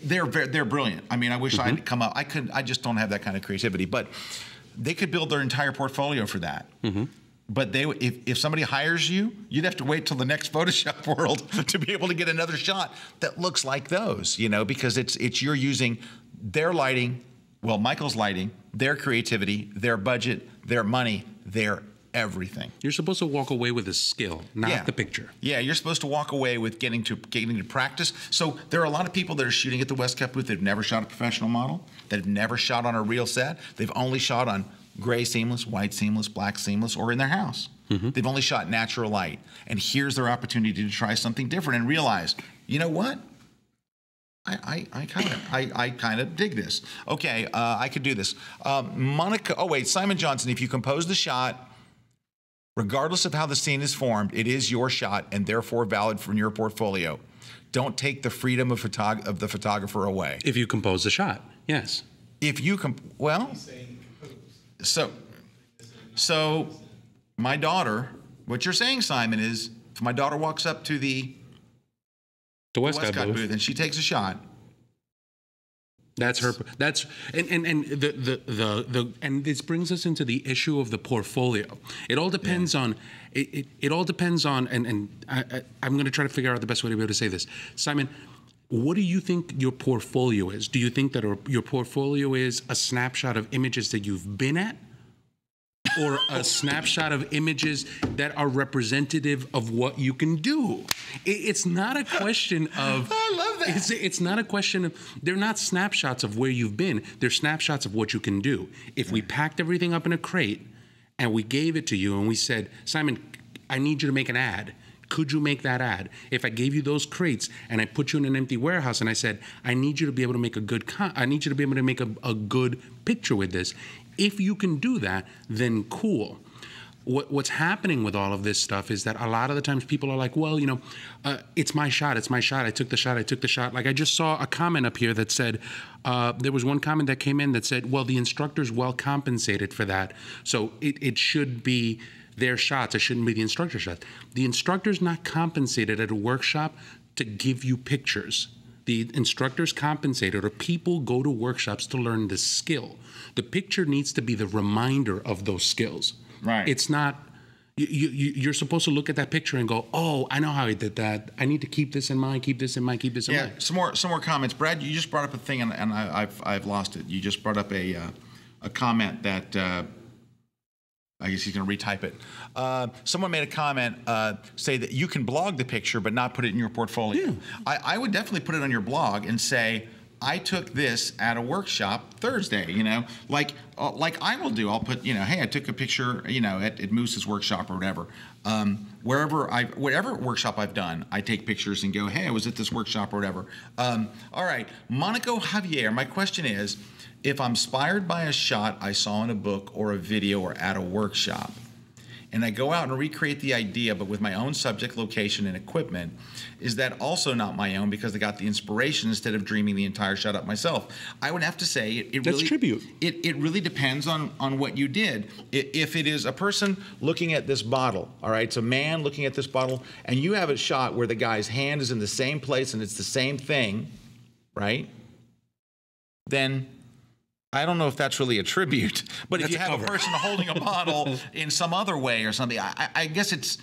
S2: They're brilliant. I mean, I wish I'd come up. I just don't have that kind of creativity, but they could build their entire portfolio for that. But if somebody hires you, you'd have to wait till the next Photoshop World to be able to get another shot that looks like those, you know, because you're using their lighting, well, Michael's lighting, their creativity, their budget, their money, their everything.
S3: You're supposed to walk away with a skill, not the picture.
S2: Yeah, you're supposed to walk away with getting to practice. So there are a lot of people that are shooting at the Westcott booth that have never shot a professional model, that have never shot on a real set. They've only shot on gray seamless, white seamless, black seamless, or in their house. They've only shot natural light. And here's their opportunity to try something different and realize, you know what? I kind of dig this. Okay, I could do this. Simon Johnson, if you compose the shot, regardless of how the scene is formed, it is your shot and therefore valid from your portfolio. Don't take the freedom of the photographer away.
S3: If you compose the shot, yes.
S2: If you so my daughter, what you're saying, Simon, is if my daughter walks up to the Westcott booth and she takes a shot.
S3: That's her. That's and this brings us into the issue of the portfolio. It all depends on it all depends on and I'm going to try to figure out the best way to be able to say this, Simon. What do you think your portfolio is? Do you think that your portfolio is a snapshot of images that you've been at? Or a snapshot of images that are representative of what you can do? It's not a question of...
S2: I love that.
S3: It's not a question of... They're not snapshots of where you've been. They're snapshots of what you can do. If we packed everything up in a crate and we gave it to you and we said, Simon, I need you to make an ad. Could you make that ad? If I gave you those crates and I put you in an empty warehouse and I said, I need you to be able to make a good picture with this. If you can do that, then cool. What's happening with all of this stuff is that a lot of the times people are like, well, you know, it's my shot. I took the shot. Like I just saw a comment up here that said, there was one comment that came in that said, well, the instructor's well compensated for that. So it should be their shots. It shouldn't be the instructor's shots. The instructor's not compensated at a workshop to give you pictures. The instructor's compensated, or people go to workshops to learn the skill. The picture needs to be the reminder of those skills.
S2: Right.
S3: It's not, you're supposed to look at that picture and go, oh, I know how I did that. I need to keep this in mind, keep this in mind.
S2: Some more comments. Brad, you just brought up a thing, and I've lost it. You just brought up a comment that, I guess he's going to retype it. Someone made a comment, say that you can blog the picture but not put it in your portfolio.
S3: Yeah.
S2: I would definitely put it on your blog and say, I took this at a workshop Thursday, you know, like I will do. I'll put, you know, hey, I took a picture, you know, at Moose's workshop or whatever. Whatever workshop I've done, I take pictures and go, hey, I was at this workshop or whatever. All right, Monaco Javier, my question is, if I'm inspired by a shot I saw in a book or a video or at a workshop, and I go out and recreate the idea but with my own subject, location, and equipment, is that also not my own because I got the inspiration instead of dreaming the entire shot up myself? I would have to say it
S3: That's
S2: really
S3: tribute.
S2: It really depends on what you did. If it is a person looking at this bottle, all right, it's a man looking at this bottle, and you have a shot where the guy's hand is in the same place and it's the same thing, right? Then I don't know if that's really a tribute, but if you have a person holding a bottle in some other way or something, I guess it's.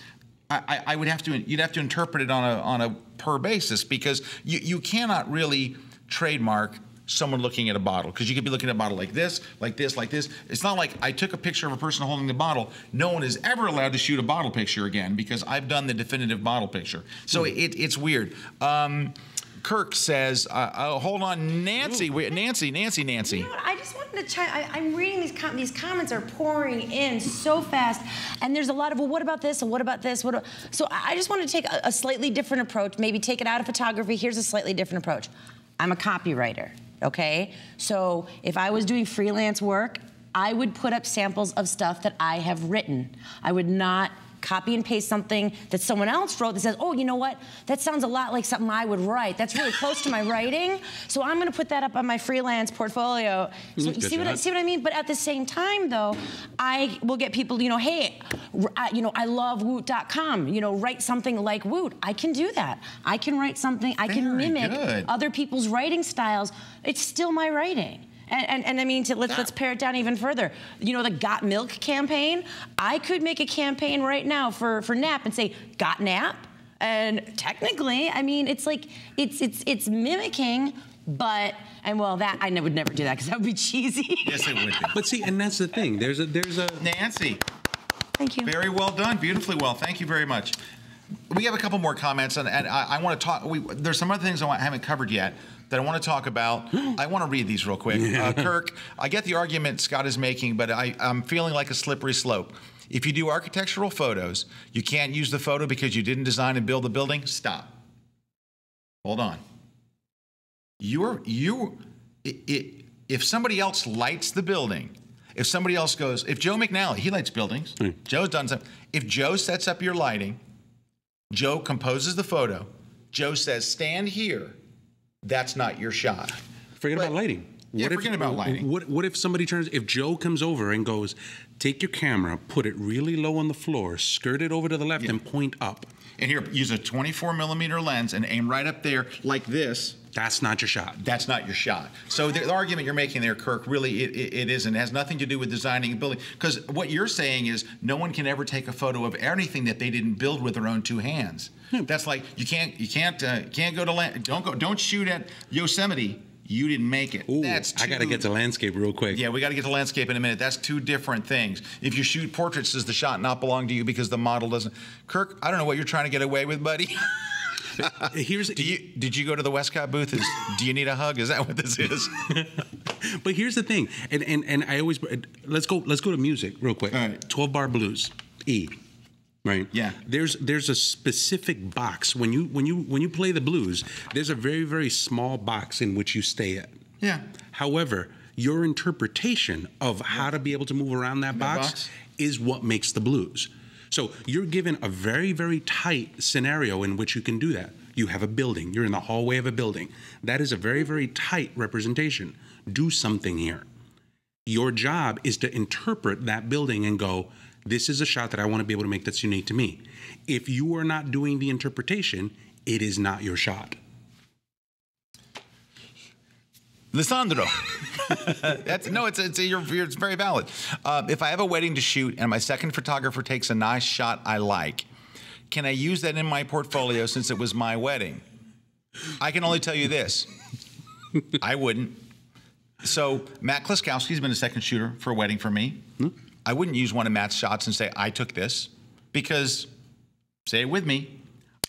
S2: I would have to. You'd have to interpret it on per basis, because you cannot really trademark someone looking at a bottle, because you could be looking at a bottle like this, like this, like this. It's not like I took a picture of a person holding the bottle. No one is ever allowed to shoot a bottle picture again, because I've done the definitive bottle picture. So it's weird. Kirk says, hold on, Nancy. Nancy.
S4: You know what? I just wanted to chime. I'm reading these comments are pouring in so fast, and there's a lot of, well, what about this and what about this? So I just want to take a slightly different approach. Maybe take it out of photography. Here's a slightly different approach. I'm a copywriter. Okay, so if I was doing freelance work, I would put up samples of stuff that I have written. I would not copy and paste something that someone else wrote that says, oh, you know what? That sounds a lot like something I would write. That's really close to my writing. So I'm going to put that up on my freelance portfolio. So you see what I mean? But at the same time, though, I will get people, hey, I love Woot.com. Write something like Woot. I can do that. I can write something. I can mimic other people's writing styles. It's still my writing. And I mean, let's pare it down even further. The Got Milk campaign. I could make a campaign right now for Nap and say Got Nap, and technically, I mean, it's like it's mimicking, but that I would never do that because that would be cheesy.
S2: Yes, it would be.
S3: But see, and that's the thing. There's a
S2: Nancy.
S4: Thank you.
S2: Very well done. Beautifully well. Thank you very much. We have a couple more comments, and I want to talk. There's some other things I haven't covered yet that I want to talk about. I want to read these real quick. Kirk, I get the argument Scott is making, but I'm feeling like a slippery slope. If you do architectural photos, you can't use the photo because you didn't design and build the building. Stop. Hold on. If somebody else lights the building, if somebody else goes, if Joe McNally, he lights buildings. Joe's done something. If Joe sets up your lighting, Joe composes the photo, Joe says, stand here, that's not your shot.
S3: Forget about lighting.
S2: Forget about lighting.
S3: What if somebody if Joe comes over and goes, take your camera, put it really low on the floor, skirt it over to the left and point up.
S2: And here, use a 24mm lens and aim right up there like this.
S3: That's not your shot.
S2: That's not your shot. So the argument you're making there, Kirk, really it isn't. It has nothing to do with designing a building. Because what you're saying is no one can ever take a photo of anything that they didn't build with their own two hands. That's like you can't go to don't shoot at Yosemite. You didn't make it.
S3: Ooh, I got to get to landscape real quick.
S2: Yeah, we got to get to landscape in a minute. That's two different things. If you shoot portraits, does the shot not belong to you because the model doesn't? Kirk, I don't know what you're trying to get away with, buddy. Did you go to the Westcott booth? Do you need a hug? Is that what this is?
S3: But here's the thing, and I always let's go to music real quick.
S2: All right.
S3: 12-bar blues, E. Right.
S2: Yeah.
S3: There's a specific box when you play the blues. There's a very, very small box in which you stay at.
S2: Yeah.
S3: However, your interpretation of how to be able to move around that box is what makes the blues. So you're given a very, very tight scenario in which you can do that. You have a building. You're in the hallway of a building. That is a very, very tight representation. Do something here. Your job is to interpret that building and go, this is a shot that I want to be able to make that's unique to me. If you are not doing the interpretation, it is not your shot.
S2: Lisandro. It's very valid. If I have a wedding to shoot and my second photographer takes a nice shot I like, can I use that in my portfolio since it was my wedding? I can only tell you this. I wouldn't. So Matt Klaskowski's been a second shooter for a wedding for me. I wouldn't use one of Matt's shots and say, I took this, because, say it with me,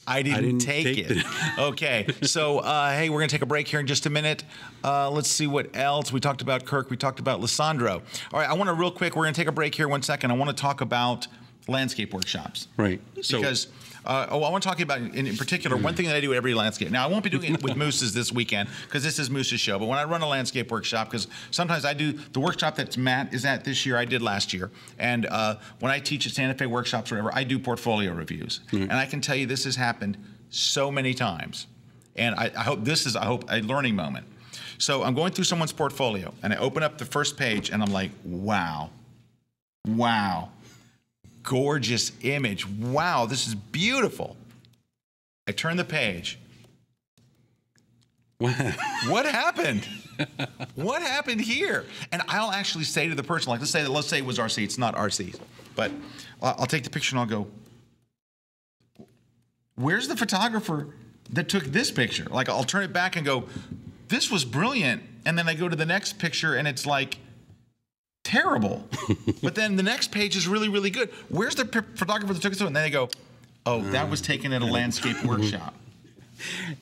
S2: I didn't take it. Okay, so hey, we're going to take a break here in just a minute. Let's see what else. We talked about Kirk. We talked about Lisandro. All right, I want to real quick, we're going to take a break here 1 second. I want to talk about landscape workshops.
S3: Right.
S2: Because I want to talk about, in particular, one thing that I do at every landscape. Now, I won't be doing it with Moose's this weekend because this is Moose's show. But when I run a landscape workshop, because sometimes I do the workshop that Matt is at this year, I did last year. And when I teach at Santa Fe workshops or whatever, I do portfolio reviews. And I can tell you this has happened so many times. And I hope this is, a learning moment. So I'm going through someone's portfolio, and I open up the first page, and I'm like, wow. Wow. Gorgeous image. Wow, this is beautiful. I turn the page. What happened? What happened here? And I'll actually say to the person, like, let's say it was RC. It's not RC, but I'll take the picture and I'll go, where's the photographer that took this picture. Like, I'll turn it back and go, this was brilliant. And then I go to the next picture and it's like terrible. But then the next page is really, really good. Where's the photographer that took it to? And then they go, oh, that was taken at a landscape workshop.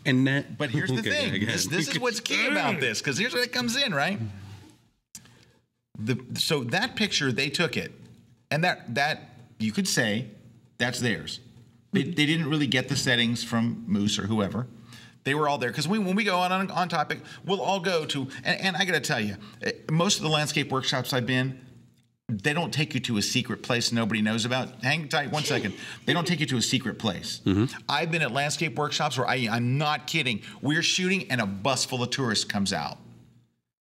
S3: And that,
S2: but here's the thing. This is what's key about this, because here's where it comes in, right? So that picture, they took it, and that you could say that's theirs. They didn't really get the settings from Moose or whoever. They were all there, because when we go on topic, we'll all go to, and I got to tell you, most of the landscape workshops I've been, they don't take you to a secret place nobody knows about. Hang tight 1 second. They don't take you to a secret place. I've been at landscape workshops where I'm not kidding. We're shooting and a bus full of tourists comes out.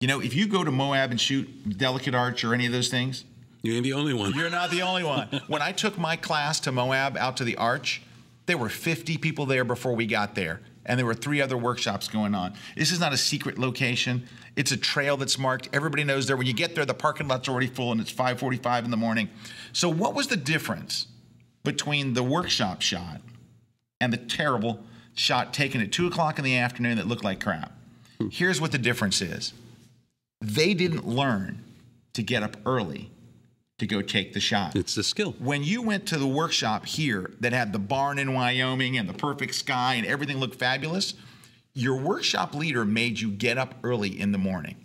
S2: You know, if you go to Moab and shoot Delicate Arch or any of those things,
S3: you're the only one.
S2: You're not the only one. When I took my class to Moab out to the Arch, there were 50 people there before we got there. And there were 3 other workshops going on. This is not a secret location. It's a trail that's marked. Everybody knows there. When you get there, the parking lot's already full, and it's 5:45 in the morning. So what was the difference between the workshop shot and the terrible shot taken at 2 o'clock in the afternoon that looked like crap? Here's what the difference is. They didn't learn to get up early to go take the shot.
S3: It's the skill.
S2: When you went to the workshop here that had the barn in Wyoming and the perfect sky and everything looked fabulous, your workshop leader made you get up early in the morning.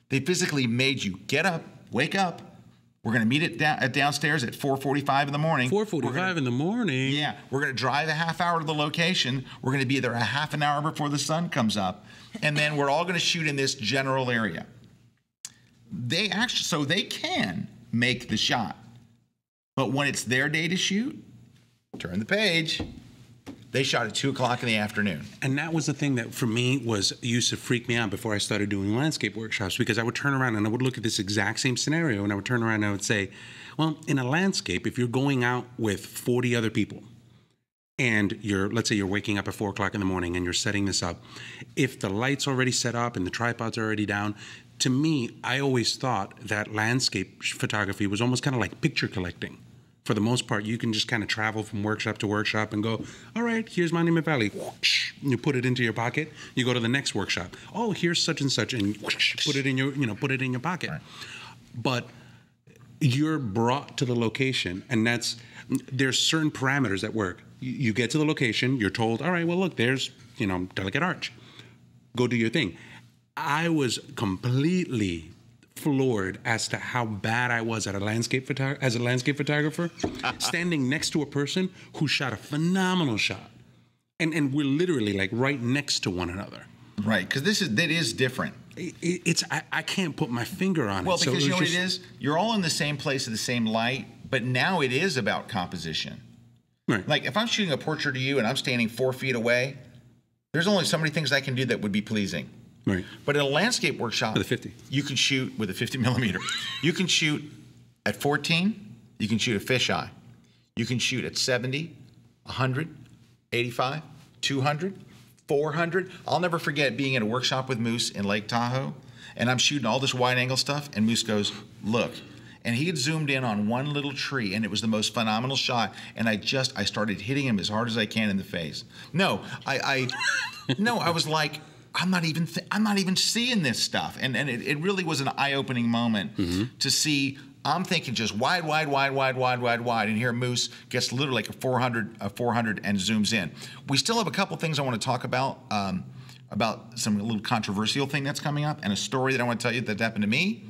S2: They physically made you get up, wake up. We're going to meet at downstairs at 4:45 in the morning.
S3: 4:45 in the morning?
S2: Yeah. We're going to drive a half hour to the location. We're going to be there a half an hour before the sun comes up. And then we're all going to shoot in this general area. So they can make the shot. But when it's their day to shoot, turn the page. They shot at 2 o'clock in the afternoon.
S3: And that was the thing that for me used to freak me out before I started doing landscape workshops, because I would turn around and I would look at this exact same scenario and I would turn around and I would say, well, in a landscape, if you're going out with 40 other people and let's say you're waking up at 4 o'clock in the morning and you're setting this up, if the light's already set up and the tripod's already down, to me, I always thought that landscape photography was almost kind of like picture collecting. For the most part, you can just kind of travel from workshop to workshop and go, all right, here's Monument Valley. You put it into your pocket. You go to the next workshop. Oh, here's such and such, and put it in your pocket. Right. But you're brought to the location, and there's certain parameters that work. You get to the location, you're told, all right, well, look, there's, Delicate Arch. Go do your thing. I was completely floored as to how bad I was as a landscape photographer, standing next to a person who shot a phenomenal shot, and we're literally like right next to one another.
S2: Right, because that is different.
S3: I can't put my finger on it.
S2: Well, because you know what it is? You're all in the same place at the same light, but now it is about composition.
S3: Right.
S2: Like if I'm shooting a portrait of you and I'm standing 4 feet away, there's only so many things I can do that would be pleasing.
S3: Right.
S2: But in a landscape workshop,
S3: with a 50,
S2: you can shoot with a 50 millimeter. You can shoot at 14. You can shoot a fisheye. You can shoot at 70, 100, 85, 200, 400. I'll never forget being at a workshop with Moose in Lake Tahoe, and I'm shooting all this wide angle stuff, and Moose goes, "Look." And he had zoomed in on one little tree, and it was the most phenomenal shot. And I started hitting him as hard as I can in the face. No, I was like, I'm not even seeing this stuff. And it really was an eye-opening moment to see. I'm thinking just wide, and here Moose gets literally like a 400 and zooms in. We still have a couple things I want to talk about some little controversial thing that's coming up and a story that I want to tell you that happened to me.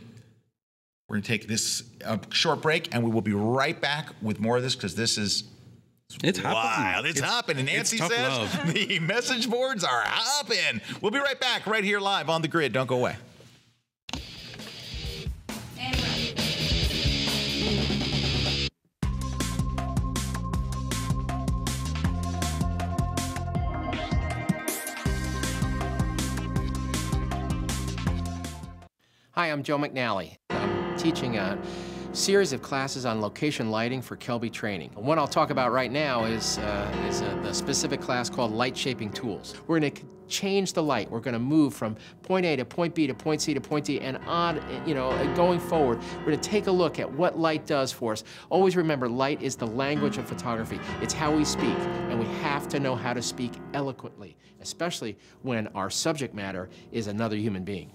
S2: We're going to take this short break, and we will be right back with more of this because this is wild. It's hopping. And Nancy says love. The message boards are hopping. We'll be right back right here live on The Grid. Don't go away.
S8: Hi, I'm Joe McNally. I'm teaching series of classes on location lighting for Kelby training. One I'll talk about right now is the specific class called Light Shaping Tools. We're going to change the light. We're going to move from point A to point B to point C to point D, and on, going forward, we're going to take a look at what light does for us. Always remember, light is the language of photography. It's how we speak, and we have to know how to speak eloquently, especially when our subject matter is another human being.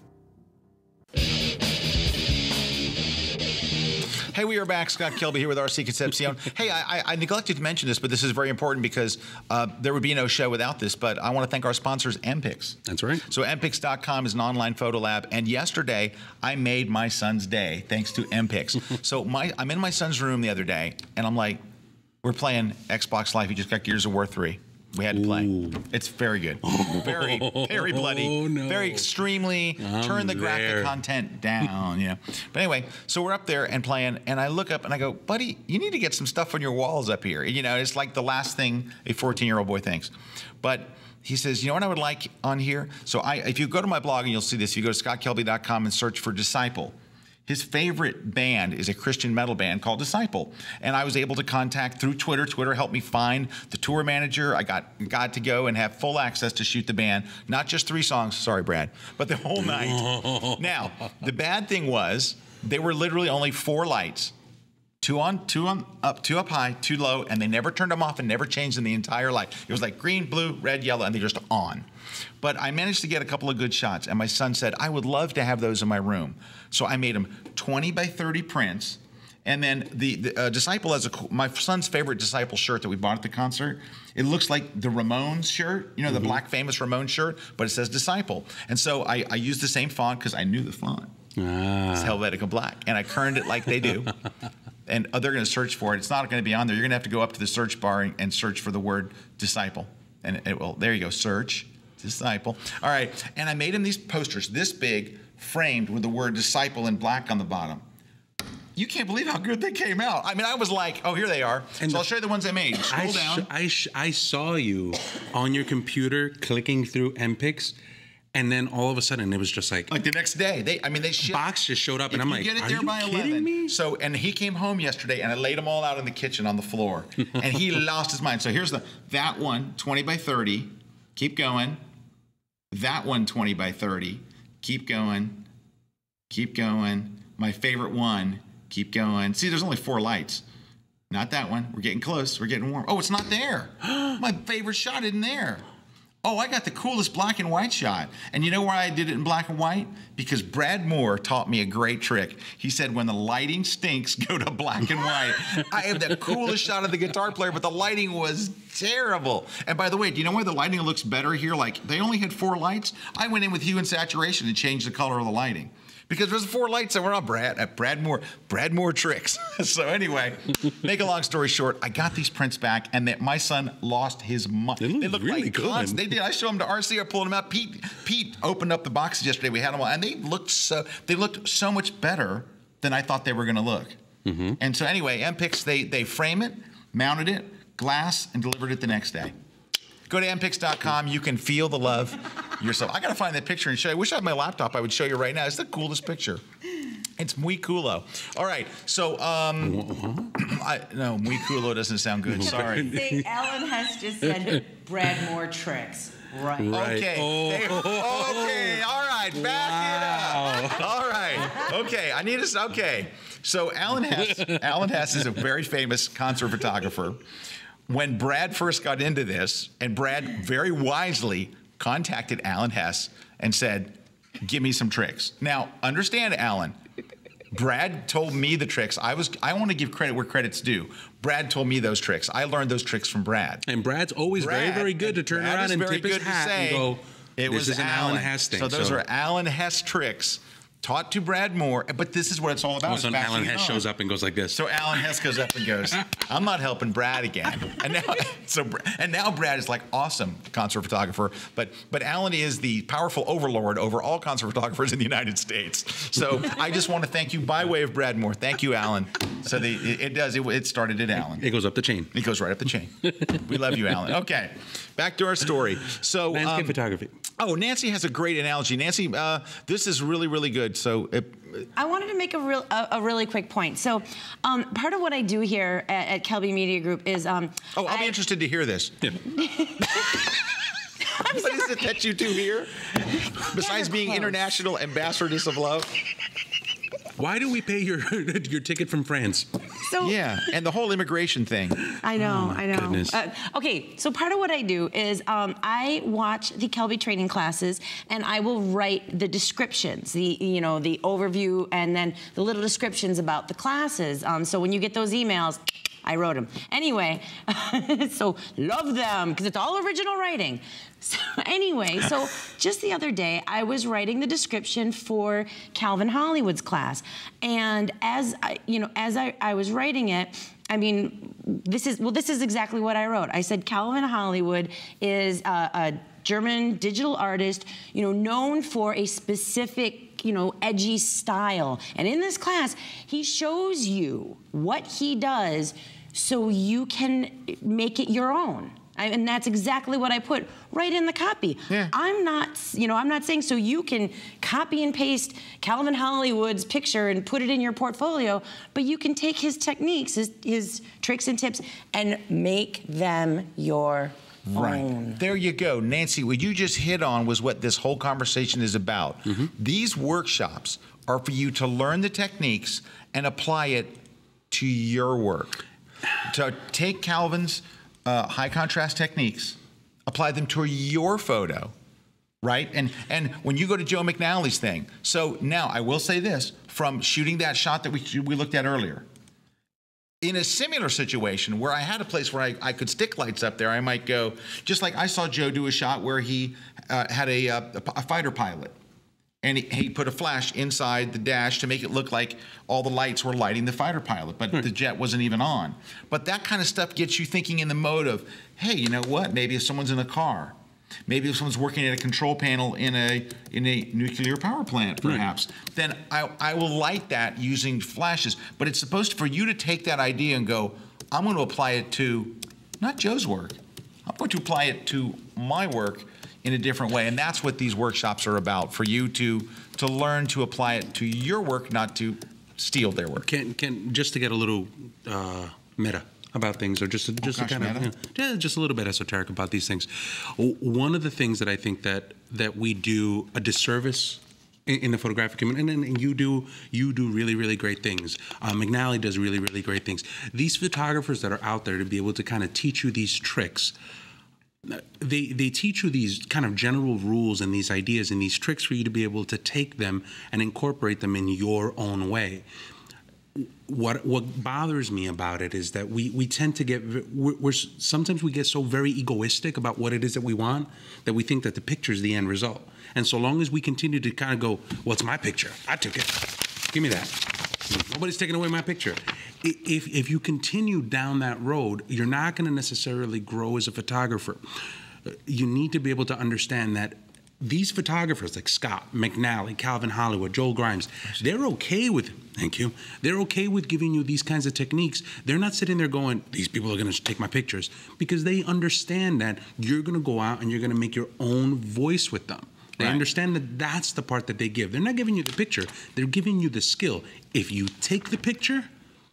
S2: Hey, we are back. Scott Kelby here with RC Concepcion. Hey, I neglected to mention this, but this is very important because there would be no show without this. But I want to thank our sponsors, MPix.
S3: That's right.
S2: So MPix.com is an online photo lab. And yesterday, I made my son's day thanks to MPix. So I'm in my son's room the other day, and I'm like, we're playing Xbox Live. He just got Gears of War 3. We had to play. Ooh. It's very good. Very, very bloody. Oh, no. Very extremely. Turn the graphic content down, But anyway, so we're up there and playing, and I look up and I go, buddy, you need to get some stuff on your walls up here. It's like the last thing a 14-year-old boy thinks. But he says, you know what I would like on here? So if you go to my blog and you'll see this, if you go to scottkelby.com and search for Disciple, his favorite band is a Christian metal band called Disciple. And I was able to contact through Twitter. Twitter helped me find the tour manager. I got to go and have full access to shoot the band. Not just 3 songs, sorry, Brad, but the whole night. Now, the bad thing was they were literally only 4 lights. 2 up, 2 up high, 2 low, and they never turned them off and never changed them the entire light. It was like green, blue, red, yellow, and they're just on. But I managed to get a couple of good shots, and my son said, I would love to have those in my room. So I made them 20 by 30 prints, and then the Disciple has my son's favorite Disciple shirt that we bought at the concert. It looks like the Ramones shirt, the black famous Ramones shirt, but it says Disciple. And so I used the same font because I knew the font. It's Helvetica Black, and I kerned it like they do. And they're going to search for it. It's not going to be on there. You're going to have to go up to the search bar and search for the word Disciple. And it will, there you go, search, Disciple. All right, and I made him these posters this big, framed with the word Disciple in black on the bottom. You can't believe how good they came out. I mean, I was like, oh, here they are. And so I'll show you the ones I made. Scroll down.
S3: I saw you on your computer clicking through MPix. And then all of a sudden, it was just like
S2: the next day. They shipped.
S3: Box just showed up, and I'm like,
S2: get it there by 11. Me? So, and he came home yesterday, and I laid them all out in the kitchen on the floor, and he lost his mind. So here's that one, 20 by 30. Keep going. That one, 20 by 30. Keep going. Keep going. My favorite one. Keep going. See, there's only 4 lights. Not that one. We're getting close. We're getting warm. Oh, it's not there. My favorite shot isn't there. Oh, I got the coolest black and white shot. And you know why I did it in black and white? Because Brad Moore taught me a great trick. He said, when the lighting stinks, go to black and white. I have the coolest shot of the guitar player, but the lighting was terrible. And by the way, do you know why the lighting looks better here? Like, they only had 4 lights. I went in with hue and saturation and changed the color of the lighting. Because there's 4 lights that were on Brad Moore tricks. So anyway, make a long story short, I got these prints back, and my son lost his mind. They look really like good. They did. I showed them to RC. I pulled them out. Pete opened up the boxes yesterday. We had them all, and they looked so much better than I thought they were going to look. Mm-hmm. And so anyway, MPix, they frame it, mounted it, glass, and delivered it the next day. Go to mpix.com. You can feel the love yourself. I got to find that picture and show you. I wish I had my laptop. I would show you right now. It's the coolest picture. It's muy culo. All right. So, no, muy culo doesn't sound good. Sorry.
S4: Alan has just said Brad Moore tricks. Right.
S2: Okay. Oh. Okay. All right. Back it up. All right. Okay. Okay. So Alan Hess is a very famous concert photographer. When Brad first got into this, and Brad very wisely contacted Alan Hess and said, give me some tricks. Now, understand, Alan, Brad told me the tricks. I want to give credit where credit's due. Brad told me those tricks. I learned those tricks from Brad.
S3: And Brad's always very, very good to turn around and tip his hat and go, this is an Alan Hess thing.
S2: So those are Alan Hess tricks. Taught to Brad Moore, but this is what it's all about.
S3: All of a sudden, Alan Hess shows up and goes like this.
S2: So Alan Hess goes up and goes, I'm not helping Brad again. And now Brad is like awesome concert photographer, but Alan is the powerful overlord over all concert photographers in the United States. So I just want to thank you by way of Brad Moore. Thank you, Alan. So it does. It started at Alan.
S3: It goes up the chain.
S2: It goes right up the chain. We love you, Alan. Okay, back to our story. So
S3: landscape photography.
S2: Oh, Nancy has a great analogy. Nancy, this is really, really good. So
S4: I wanted to make a really quick point. So part of what I do here at Kelby Media Group is
S2: I'll be interested to hear this. Yeah. What is it that you do here? Besides being international ambassadors of love?
S3: Why do we pay your ticket from France?
S4: So,
S2: yeah, and the whole immigration thing.
S4: I know, I know.
S3: Goodness.
S4: Okay, so part of what I do is I watch the Kelby training classes, and I will write the descriptions, the overview, and then the little descriptions about the classes. So when you get those emails, I wrote them. Anyway, so love them, because it's all original writing. So anyway, so just the other day, I was writing the description for Calvin Hollywood's class. And as I was writing it, I mean, this is exactly what I wrote. I said, Calvin Hollywood is a German digital artist, known for a specific, edgy style. And in this class, he shows you what he does so you can make it your own. And that's exactly what I put right in the copy.
S2: Yeah.
S4: I'm not saying so you can copy and paste Calvin Hollywood's picture and put it in your portfolio, but you can take his techniques, his tricks and tips, and make them your own.
S2: There you go. Nancy, what you just hit on was what this whole conversation is about. Mm-hmm. These workshops are for you to learn the techniques and apply it to your work. To take Calvin's high contrast techniques, apply them to your photo, right? And when you go to Joe McNally's thing. So now I will say this, from shooting that shot that we looked at earlier, in a similar situation where I had a place where I could stick lights up there, I might go, just like I saw Joe do a shot where he had a fighter pilot. And he put a flash inside the dash to make it look like all the lights were lighting the fighter pilot, but the jet wasn't even on. But that kind of stuff gets you thinking in the mode of, hey, you know what? Maybe if someone's in a car, maybe if someone's working at a control panel in a nuclear power plant, perhaps, then I will light that using flashes. But it's supposed for you to take that idea and go, I'm going to apply it to not Joe's work. I'm going to apply it to my work in a different way. And that's what these workshops are about, for you to learn to apply it to your work, not to steal their work.
S3: Can just to get a little meta about things, or just to kind of just a little bit esoteric about these things. One of the things that I think that we do a disservice in the photographic community, and you do really, really great things. McNally does really, really great things. These photographers that are out there to be able to kind of teach you these tricks, they teach you these kind of general rules and these ideas and these tricks for you to be able to take them and incorporate them in your own way. What bothers me about it is that we tend to get, sometimes we get so very egoistic about what it is that we want, that we think that the picture is the end result. And so long as we continue to kind of go, well, it's my picture, I took it, give me that. Nobody's taking away my picture. If you continue down that road, you're not going to necessarily grow as a photographer. You need to be able to understand that these photographers like Scott, McNally, Calvin Hollywood, Joel Grimes, they're okay with, thank you, they're okay with giving you these kinds of techniques. They're not sitting there going, these people are going to take my pictures, because they understand that you're going to go out and you're going to make your own voice with them. They understand that that's the part that they give. They're not giving you the picture. They're giving you the skill. If you take the picture,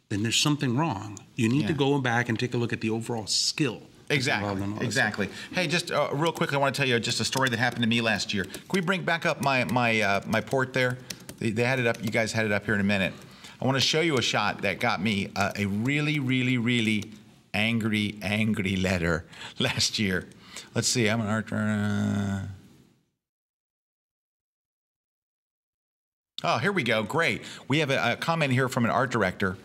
S3: then there's something wrong. You need to go back and take a look at the overall skill.
S2: Exactly. Hey, just real quickly, I want to tell you just a story that happened to me last year. Can we bring back up my port there? They had it up. You guys had it up here in a minute. I want to show you a shot that got me a really, really, really angry letter last year. Let's see. I'm an art. Oh, here we go. Great. We have a comment here from an art director.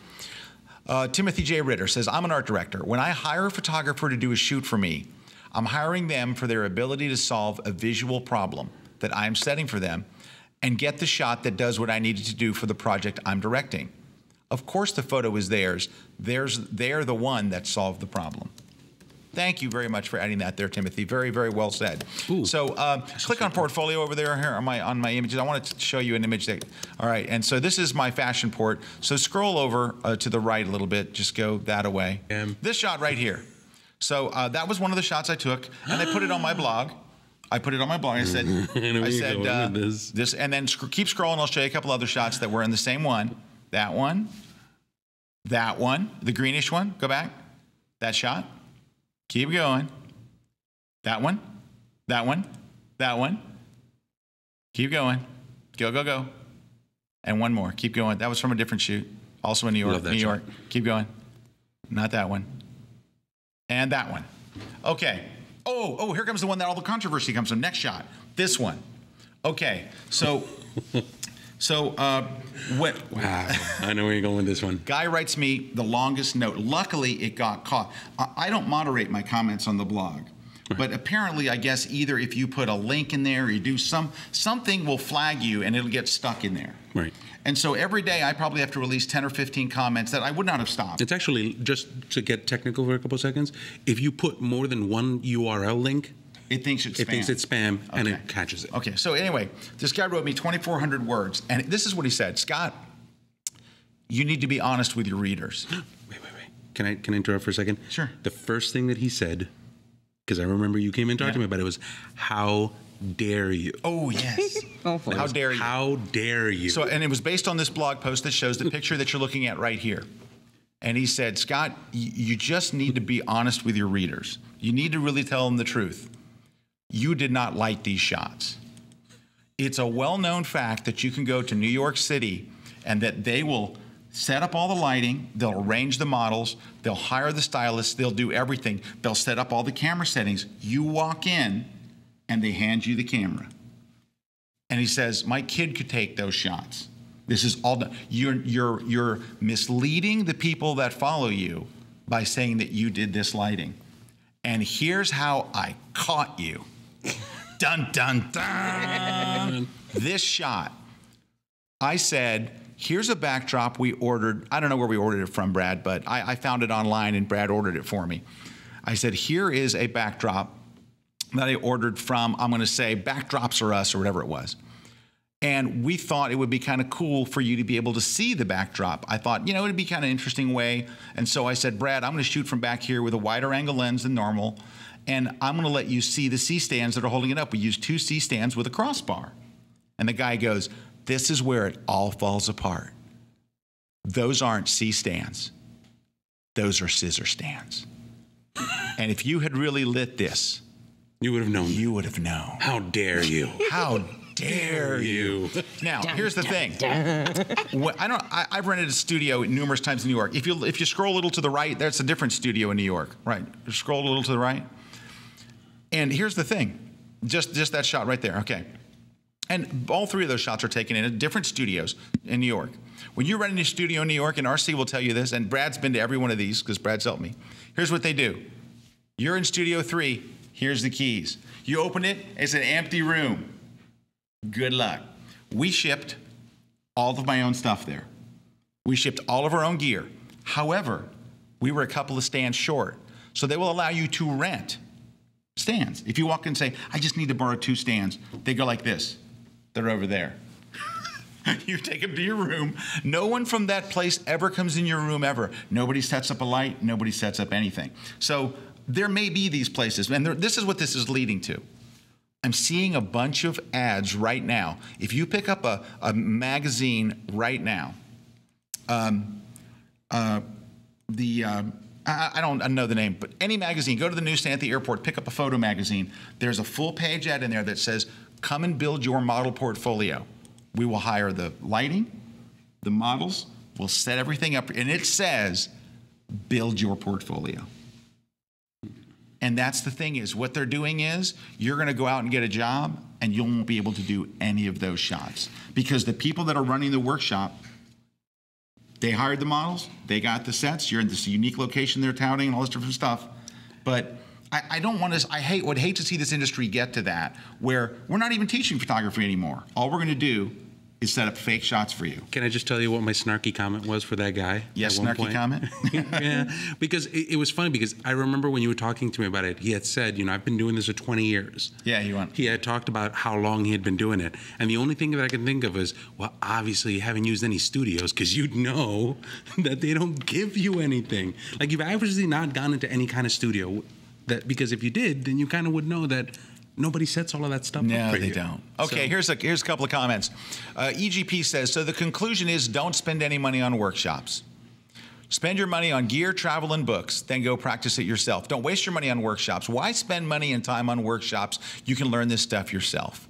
S2: Timothy J. Ritter says, I'm an art director. When I hire a photographer to do a shoot for me, I'm hiring them for their ability to solve a visual problem that I'm setting for them and get the shot that does what I needed to do for the project I'm directing. Of course, the photo is theirs. They're the one that solved the problem. Thank you very much for adding that there, Timothy. Very, very well said.
S3: Ooh.
S2: So click on portfolio over there here on my images. I want to show you an image that, all right, and so this is my fashion port. So scroll over to the right a little bit. Just go that away. This shot right here. So that was one of the shots I took, and I put it on my blog. I put it on my blog. I said, this, and then keep scrolling. I'll show you a couple other shots that were in the same one. That one, the greenish one. Go back. That shot. Keep going. That one. Keep going. Go. And one more. Keep going. That was from a different shoot. Also in New York. New York. Keep going. Not that one. And that one. Okay. Oh, here comes the one that all the controversy comes from. Next shot. This one. Okay. So what?
S3: Wow. I know where you're going with this one.
S2: Guy writes me the longest note. Luckily, it got caught. I don't moderate my comments on the blog. But apparently, I guess either if you put a link in there or you do something will flag you and it'll get stuck in there.
S3: Right.
S2: And so every day I probably have to release 10 or 15 comments that I would not have stopped.
S3: It's actually, just to get technical for a couple of seconds, if you put more than one URL link,
S2: it thinks it's spam.
S3: It thinks it's spam, and it catches it.
S2: Okay, so anyway, this guy wrote me 2,400 words, and this is what he said. Scott, you need to be honest with your readers.
S3: Wait. Can I interrupt for a second?
S2: Sure.
S3: The first thing that he said, because I remember you came and talked to me about it, was, how dare you?
S2: Oh, yes. How dare you?
S3: How dare you?
S2: So, and it was based on this blog post that shows the picture that you're looking at right here. And he said, Scott, you just need to be honest with your readers. You need to really tell them the truth. You did not like these shots. It's a well-known fact that you can go to New York City and that they will set up all the lighting, they'll arrange the models, they'll hire the stylists, they'll do everything. They'll set up all the camera settings. You walk in and they hand you the camera. And he says, my kid could take those shots. This is all done. You're misleading the people that follow you by saying that you did this lighting. And here's how I caught you. Dun, dun, dun. This shot, I said, here's a backdrop we ordered. I don't know where we ordered it from, Brad, but I found it online and Brad ordered it for me. I said, here is a backdrop that I ordered from, I'm going to say, Backdrops R Us or whatever it was. And we thought it would be kind of cool for you to be able to see the backdrop. I thought, it'd be kind of an interesting way. And so I said, Brad, I'm going to shoot from back here with a wider angle lens than normal. And I'm going to let you see the C-stands that are holding it up. We used 2 C-stands with a crossbar. And the guy goes, this is where it all falls apart. Those aren't C-stands. Those are scissor stands. And if you had really lit this,
S3: you would have known.
S2: You would have known.
S3: How dare you?
S2: How dare you? Now, here's the thing. I've rented a studio numerous times in New York. If you scroll a little to the right, that's a different studio in New York. Right. Scroll a little to the right. And here's the thing. Just that shot right there. Okay. And all 3 of those shots are taken in different studios in New York. When you're renting a studio in New York, and RC will tell you this, and Brad's been to every one of these because Brad's helped me. Here's what they do. You're in Studio 3. Here's the keys. You open it. It's an empty room. Good luck. We shipped all of my own stuff there. We shipped all of our own gear. However, we were a couple of stands short. So they will allow you to rent stands. If you walk in and say, I just need to borrow 2 stands, they go like this. They're over there. You take them to your room. No one from that place ever comes in your room ever. Nobody sets up a light. Nobody sets up anything. So there may be these places, and this is what this is leading to. I'm seeing a bunch of ads right now. If you pick up a magazine right now, I don't know the name, but any magazine, go to the newsstand at the airport, pick up a photo magazine. There's a full page ad in there that says, come and build your model portfolio. We will hire the lighting, the models, we'll set everything up, and it says, build your portfolio. And that's the thing is, what they're doing is, you're going to go out and get a job, and you won't be able to do any of those shots. Because the people that are running the workshop, they hired the models, they got the sets, you're in this unique location they're touting and all this different stuff. But I don't want to, I would hate to see this industry get to that, where we're not even teaching photography anymore. All we're going to do is set up fake shots for you.
S3: Can I just tell you what my snarky comment was for that guy?
S2: Yes, snarky comment?
S3: Yeah, because it was funny because I remember when you were talking to me about it, he had said, I've been doing this for 20 years.
S2: Yeah,
S3: he had talked about how long he had been doing it. And the only thing that I can think of is, well, obviously you haven't used any studios because you'd know that they don't give you anything. Like you've obviously not gone into any kind of studio because if you did, then you kind of would know that nobody sets all of that stuff up for you.
S2: No, they don't. Okay, so, here's a couple of comments. EGP says, so the conclusion is don't spend any money on workshops. Spend your money on gear, travel, and books, then go practice it yourself. Don't waste your money on workshops. Why spend money and time on workshops? You can learn this stuff yourself.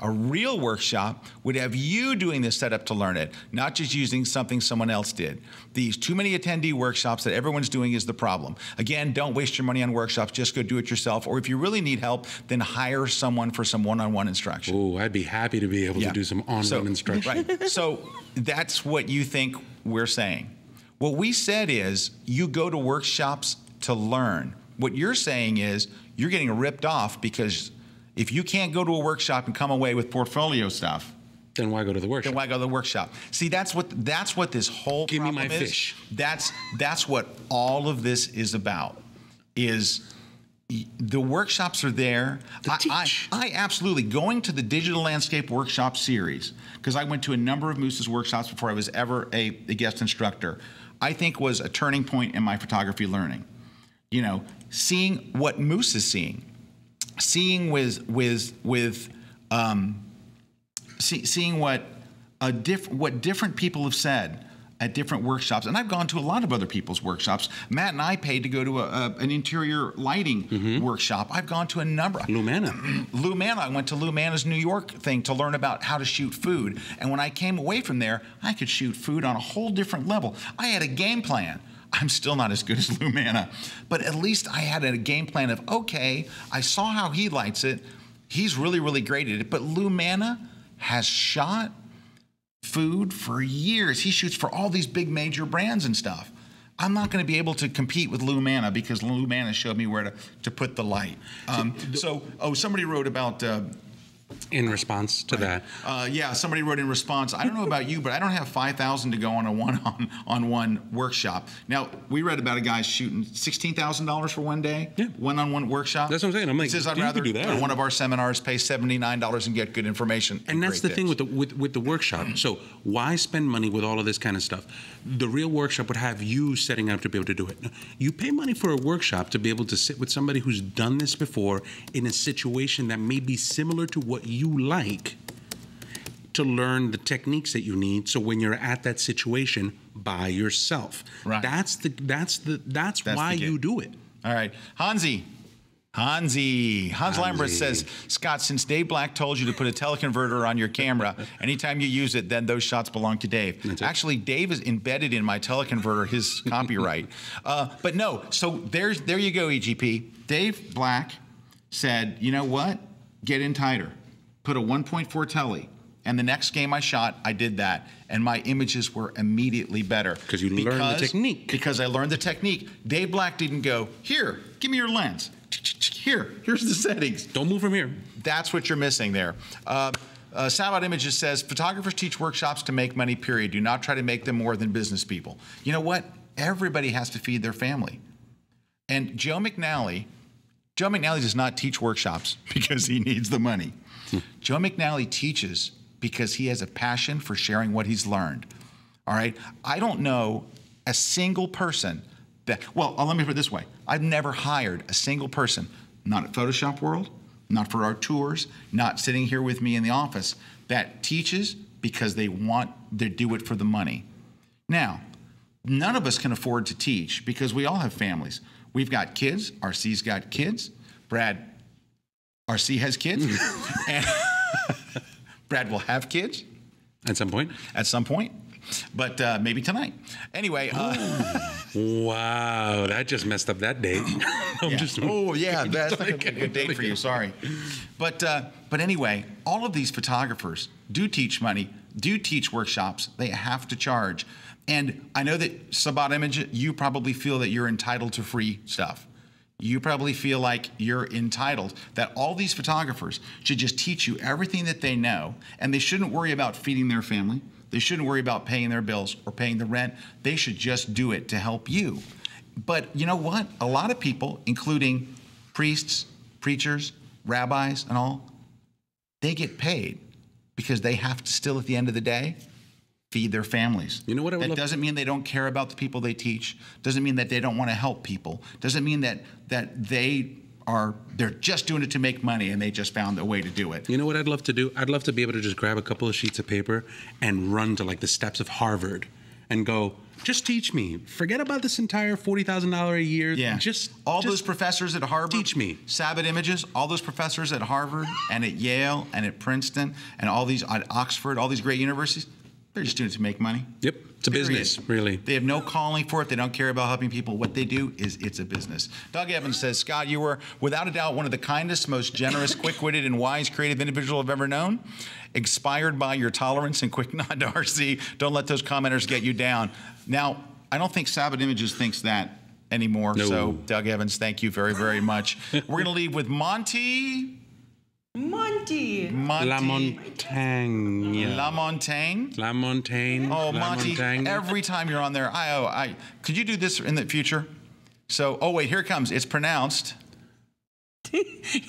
S2: A real workshop would have you doing this setup to learn it, not just using something someone else did. These too many attendee workshops that everyone's doing is the problem. Again, don't waste your money on workshops. Just go do it yourself. Or if you really need help, then hire someone for some one-on-one instruction.
S3: Oh, I'd be happy to be able to do some on-one instruction.
S2: Right. So that's what you think we're saying. What we said is you go to workshops to learn. What you're saying is you're getting ripped off because if you can't go to a workshop and come away with portfolio stuff,
S3: then why go to the workshop?
S2: Then why go to the workshop? See, that's what this whole
S3: Give
S2: problem
S3: me my
S2: is.
S3: fish.
S2: That's what all of this is about. Is the workshops are there. I absolutely going to the Digital Landscape Workshop series because I went to a number of Moose's workshops before I was ever a guest instructor. I think was a turning point in my photography learning. Seeing what Moose is seeing. Seeing seeing what different people have said at different workshops, and I've gone to a lot of other people's workshops. Matt and I paid to go to an interior lighting workshop. I've gone to a number.
S3: Lumana.
S2: I went to Lumana's New York thing to learn about how to shoot food, and when I came away from there, I could shoot food on a whole different level. I had a game plan. I'm still not as good as Lumana, but at least I had a game plan of, okay, I saw how he lights it. He's really, really great at it, but Lumana has shot food for years. He shoots for all these big major brands and stuff. I'm not going to be able to compete with Lumana because Lumana showed me where to put the light. Somebody wrote about...
S3: in response to that.
S2: Somebody wrote in response, I don't know about you, but I don't have $5,000 to go on a one-on-one workshop. Now, we read about a guy shooting $16,000 for one day, one-on-one workshop.
S3: That's what I'm saying. I'm like,
S2: he says, I'd rather do that. Go to one of our seminars, pay $79 and get good information.
S3: And that's the thing with the workshop. So why spend money with all of this kind of stuff? The real workshop would have you setting up to be able to do it. You pay money for a workshop to be able to sit with somebody who's done this before in a situation that may be similar to what you like, to learn the techniques that you need. So when you're at that situation by yourself,
S2: right.
S3: That's why you do it.
S2: All right, Hans Lambert says, Scott, since Dave Black told you to put a teleconverter on your camera, anytime you use it, then those shots belong to Dave. Actually, Dave is embedded in my teleconverter, his copyright. But no, so there you go, EGP. Dave Black said, you know what? Get in tighter. Put a 1.4 telly. And the next game I shot, I did that. And my images were immediately better.
S3: Because you learned the technique.
S2: Because I learned the technique. Dave Black didn't go, here, give me your lens. Here's the settings.
S3: Don't move from here.
S2: That's what you're missing there. Sabot Images says, photographers teach workshops to make money, period. Do not try to make them more than business people. You know what? Everybody has to feed their family. And Joe McNally does not teach workshops because he needs the money. Joe McNally teaches because he has a passion for sharing what he's learned. All right? I don't know a single person let me put it this way. I've never hired a single person, not at Photoshop World, not for our tours, not sitting here with me in the office, that teaches because they want to do it for the money. Now, none of us can afford to teach because we all have families. We've got kids. RC's got kids. RC has kids. And Brad will have kids.
S3: At some point.
S2: But maybe tonight. Anyway.
S3: Wow, that just messed up that date.
S2: That's not a good date for you. Sorry. But anyway, all of these photographers do teach workshops. They have to charge. And I know that Sabot Image, you probably feel that you're entitled to free stuff. You probably feel like you're entitled, that all these photographers should just teach you everything that they know, and they shouldn't worry about feeding their family. They shouldn't worry about paying their bills or paying the rent. They should just do it to help you. But you know what? A lot of people, including priests, preachers, rabbis, and all, they get paid because they have to still, at the end of the day, feed their families.
S3: You know what I would
S2: That doesn't mean they don't care about the people they teach. Doesn't mean that they don't want to help people. Doesn't mean that they're just doing it to make money and they just found a way to do it.
S3: You know what I'd love to do? I'd love to be able to just grab a couple of sheets of paper and run to like the steps of Harvard and go, just teach me. Forget about this entire $40,000 a year.
S2: Yeah.
S3: Just
S2: those professors at Harvard.
S3: Teach me.
S2: Sabbath Images, all those professors at Harvard and at Yale and at Princeton and all these at Oxford, all these great universities, they're just doing it to make money.
S3: Yep. It's a business, really.
S2: They have no calling for it. They don't care about helping people. What they do is it's a business. Doug Evans says, Scott, you were without a doubt one of the kindest, most generous, quick-witted, and wise, creative individual I've ever known. Inspired by your tolerance and quick nod to RC. Don't let those commenters get you down. Now, I don't think Sabbath Images thinks that anymore.
S3: No.
S2: So, Doug Evans, thank you very, very much. We're going to leave with Monty.
S3: La Montagne.
S2: La Montagne.
S3: La Montagne.
S2: Oh,
S3: La
S2: Monty,
S3: Montagne.
S2: every time you're on there, could you do this in the future? So, oh wait, here it comes. It's pronounced.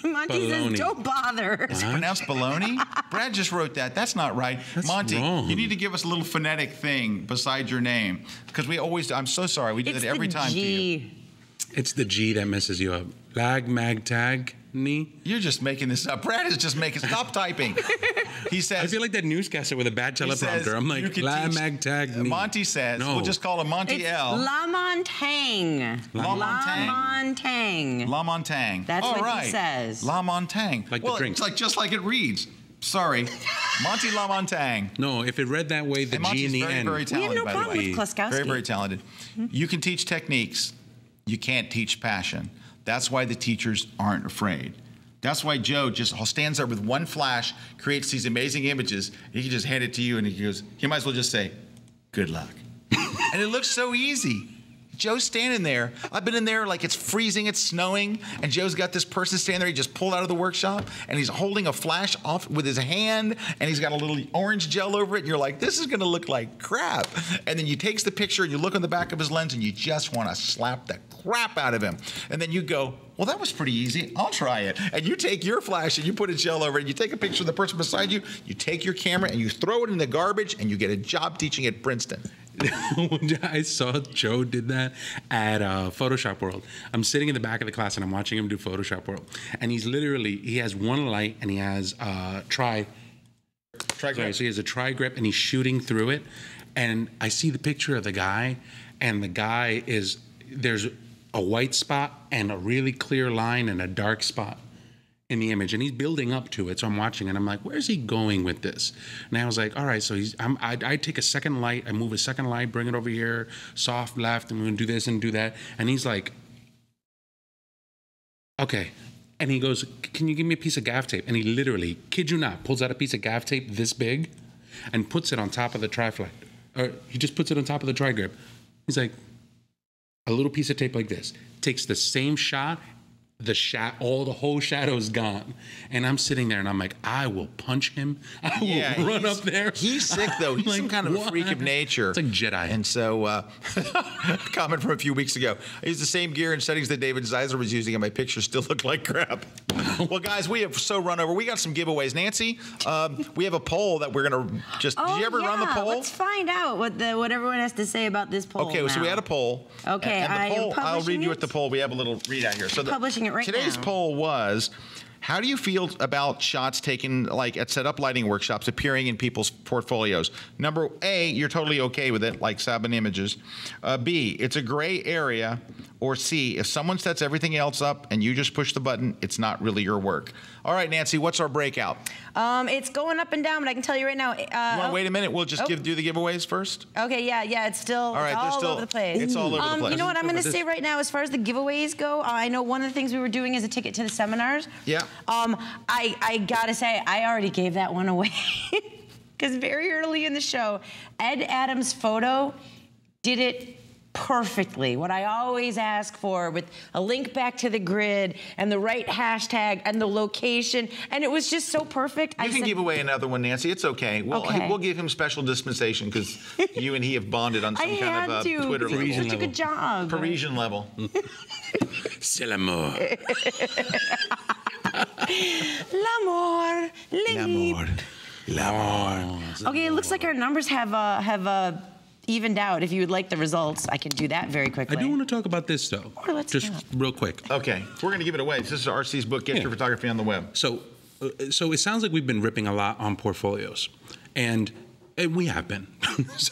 S4: Monty says, don't bother.
S2: It's pronounced baloney? Brad just wrote that. That's not right.
S3: That's
S2: Monty,
S3: wrong.
S2: you need to give us a little phonetic thing beside your name. Because I'm so sorry. We do that every time to you.
S3: It's the G that messes you up. Lag, mag, tag, knee.
S2: You're just making this up. Brad is just making, stop typing. He says.
S3: I feel like that newscaster with a bad teleprompter. I'm like, la, mag, tag, knee.
S2: Monty says,
S3: no.
S2: We'll just call him Monty
S4: It's
S2: L.
S4: La Montagne.
S2: La Montagne.
S4: Montagne.
S2: La Montagne.
S4: That's
S2: All
S4: what
S2: right.
S4: he says.
S2: La Montagne.
S3: Like the drink.
S2: It's just like it reads. Sorry. Monty La Montagne.
S3: No, if it read that way, the
S2: And
S3: G in
S2: Monty's
S3: the
S2: very,
S3: end.
S2: very talented,
S4: We have no
S2: by the
S4: problem
S2: way.
S4: with Kluskowski.
S2: Very, very talented. You can teach techniques. You can't teach passion. That's why the teachers aren't afraid. That's why Joe just stands there with one flash, creates these amazing images. He can just hand it to you, and he might as well just say, good luck. And it looks so easy. Joe's standing there. I've been in there like it's freezing, it's snowing, and Joe's got this person standing there he just pulled out of the workshop, and he's holding a flash off with his hand, and he's got a little orange gel over it, and you're like, this is gonna look like crap. And then you takes the picture, and you look on the back of his lens, and you just wanna slap the crap out of him. And then you go, well, that was pretty easy. I'll try it. And you take your flash and you put a gel over it. You take a picture of the person beside you. You take your camera and you throw it in the garbage, and you get a job teaching at Princeton.
S3: I saw Joe did that at Photoshop World. I'm sitting in the back of the class and I'm watching him do Photoshop World, and he has one light and he has tri grip. So he has a tri grip and he's shooting through it, and I see the picture of the guy, and the guy there's a white spot and a really clear line and a dark spot in the image, and he's building up to it. So I'm watching and I'm like, where's he going with this? And I was like, all right, so I take a second light, I move a second light, bring it over here, soft left, and we're gonna do this and do that. And he's like, okay. And he goes, can you give me a piece of gaff tape? And he literally, kid you not, pulls out a piece of gaff tape this big and puts it on top of the triflex. Or he just puts it on top of the tri grip. He's like, a little piece of tape like this. Takes the same shot, the whole shadow's gone. And I'm sitting there and I'm like, I will punch him. I will run up there.
S2: He's sick though. He's
S3: like,
S2: some kind of a freak of nature.
S3: It's like Jedi.
S2: And so, comment from a few weeks ago. I used the same gear and settings that David Zeiser was using, and my pictures still look like crap. Well, guys, we have so run over. We got some giveaways. Nancy, we have a poll that we're going to just. Did you ever run the poll?
S4: Let's find out what everyone has to say about this poll.
S2: Okay,
S4: now.
S2: So we had a poll.
S4: Okay,
S2: and the poll, I'll read you
S4: it?
S2: what the poll. We have a little readout here. So
S4: Publishing it right
S2: today's
S4: now.
S2: poll was, how do you feel about shots taken like at set-up lighting workshops appearing in people's portfolios? Number A, you're totally okay with it, like Sabbath Images. B, it's a gray area. Or C, if someone sets everything else up and you just push the button, it's not really your work. All right, Nancy, what's our breakout?
S4: It's going up and down, but I can tell you right now.
S2: You want to wait a minute? We'll just do the giveaways first?
S4: Okay, yeah, it's still
S2: all right,
S4: all over the place.
S2: It's all over the place.
S4: You know what I'm going to say right now, as far as the giveaways go, I know one of the things we were doing is a ticket to the seminars.
S2: Yeah.
S4: I got to say, I already gave that one away. Because very early in the show, Ed Adams' photo did it perfectly what I always ask for, with a link back to the grid and the right hashtag and the location, and it was just so perfect.
S2: You can give away another one, Nancy. It's okay. We'll give him special dispensation because you and he have bonded on some kind of Twitter level.
S4: Such a good job.
S2: Parisian level.
S3: C'est l'amour.
S4: L'amour.
S3: L'amour.
S4: Okay, it looks like our numbers have evened out. If you would like the results, I can do that very quickly.
S3: I do want to talk about this, though.
S4: Or let's
S3: just real quick.
S2: Okay, we're going to give it away. This is RC's book, Get Your Photography on the Web.
S3: So it sounds like we've been ripping a lot on portfolios, and we have been.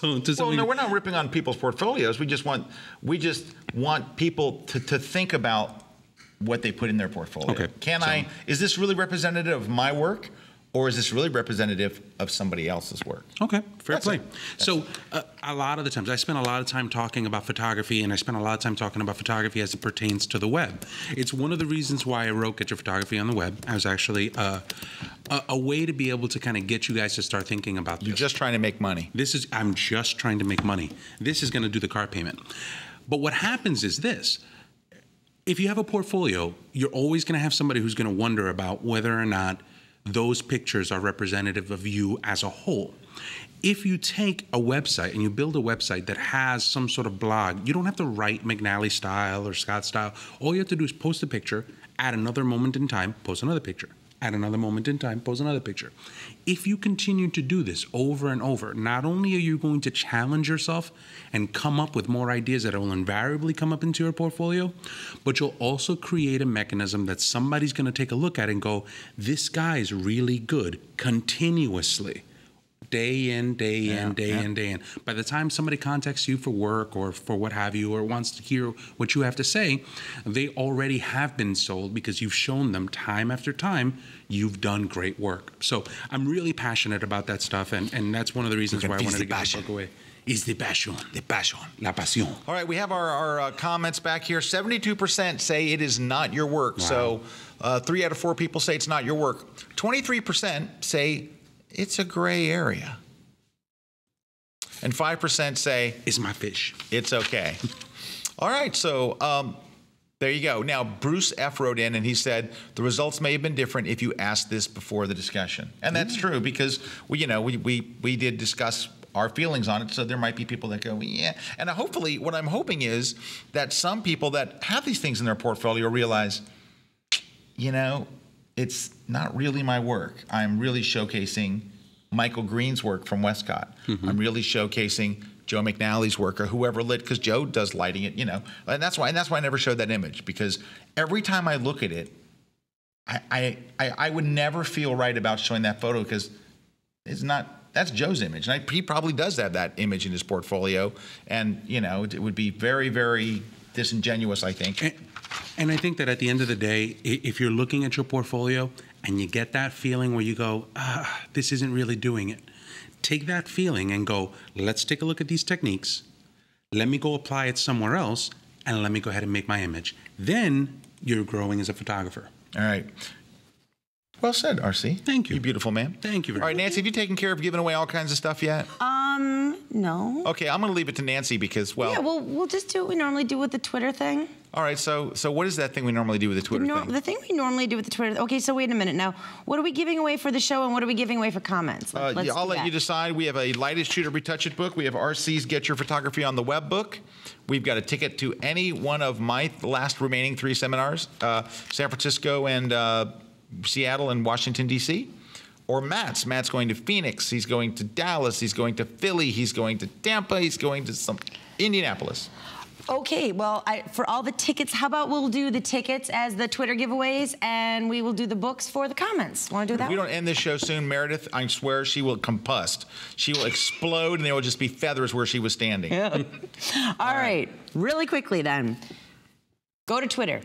S2: No, we're not ripping on people's portfolios. We just want people to think about what they put in their portfolio.
S3: Okay.
S2: Is this really representative of my work? Or is this really representative of somebody else's work?
S3: Okay, fair play. So a lot of the times, I spend a lot of time talking about photography, and I spend a lot of time talking about photography as it pertains to the web. It's one of the reasons why I wrote Get Your Photography on the Web as actually a way to be able to kind of get you guys to start thinking about this.
S2: You're just trying to make money.
S3: I'm just trying to make money. This is going to do the car payment. But what happens is this. If you have a portfolio, you're always going to have somebody who's going to wonder about whether or not those pictures are representative of you as a whole. If you take a website and you build a website that has some sort of blog, you don't have to write McNally style or Scott style. All you have to do is post a picture, at another moment in time, post another picture. At another moment in time, post another picture. If you continue to do this over and over, not only are you going to challenge yourself and come up with more ideas that will invariably come up into your portfolio, but you'll also create a mechanism that somebody's going to take a look at and go, this guy is really good continuously. Day in, day in. By the time somebody contacts you for work or for what have you, or wants to hear what you have to say, they already have been sold because you've shown them time after time you've done great work. So I'm really passionate about that stuff, and that's one of the reasons why I wanted to give the book away. Is the passion. The passion. La passion.
S2: All right, we have our comments back here. 72% say it is not your work.
S3: Wow.
S2: So 3 out of 4 people say it's not your work. 23% say it's a gray area. And 5% say
S3: it's my fish.
S2: It's okay. All right, so there you go. Now, Bruce F. wrote in and he said, the results may have been different if you asked this before the discussion. And that's true because we did discuss our feelings on it, so there might be people that go, yeah. And hopefully, what I'm hoping is that some people that have these things in their portfolio realize, it's not really my work. I'm really showcasing Michael Green's work from Westcott. Mm-hmm. I'm really showcasing Joe McNally's work or whoever lit, because Joe does lighting it, and that's why I never showed that image, because every time I look at it, I would never feel right about showing that photo because that's Joe's image. And he probably does have that image in his portfolio, and it would be very, very disingenuous, I think.
S3: And I think that at the end of the day, if you're looking at your portfolio and you get that feeling where you go, this isn't really doing it, take that feeling and go, let's take a look at these techniques. Let me go apply it somewhere else, and let me go ahead and make my image. Then you're growing as a photographer.
S2: All right. Well said, RC.
S3: Thank you.
S2: You beautiful man.
S3: Thank you very much.
S2: All right, Nancy, have you taken care of giving away all kinds of stuff yet?
S4: No.
S2: Okay, I'm going to leave it to Nancy because,
S4: Yeah, we'll just do what we normally do with the Twitter thing.
S2: All right, so what is that thing we normally do with the Twitter thing?
S4: The thing we normally do with the Twitter... Okay, so wait a minute now. What are we giving away for the show, and what are we giving away for comments?
S2: I'll let you decide. We have a Light It, Shoot It, Retouch It book. We have RC's Get Your Photography on the Web book. We've got a ticket to any one of my last remaining 3 seminars, San Francisco and Seattle and Washington, D.C., or Matt's. Matt's going to Phoenix. He's going to Dallas. He's going to Philly. He's going to Tampa. He's going to Indianapolis.
S4: Okay, well, for all the tickets, how about we'll do the tickets as the Twitter giveaways, and we will do the books for the comments. Want to do that?
S2: If we don't end this show soon, Meredith, I swear she will combust. She will explode, and there will just be feathers where she was standing.
S4: Yeah. All right, really quickly then. Go to Twitter.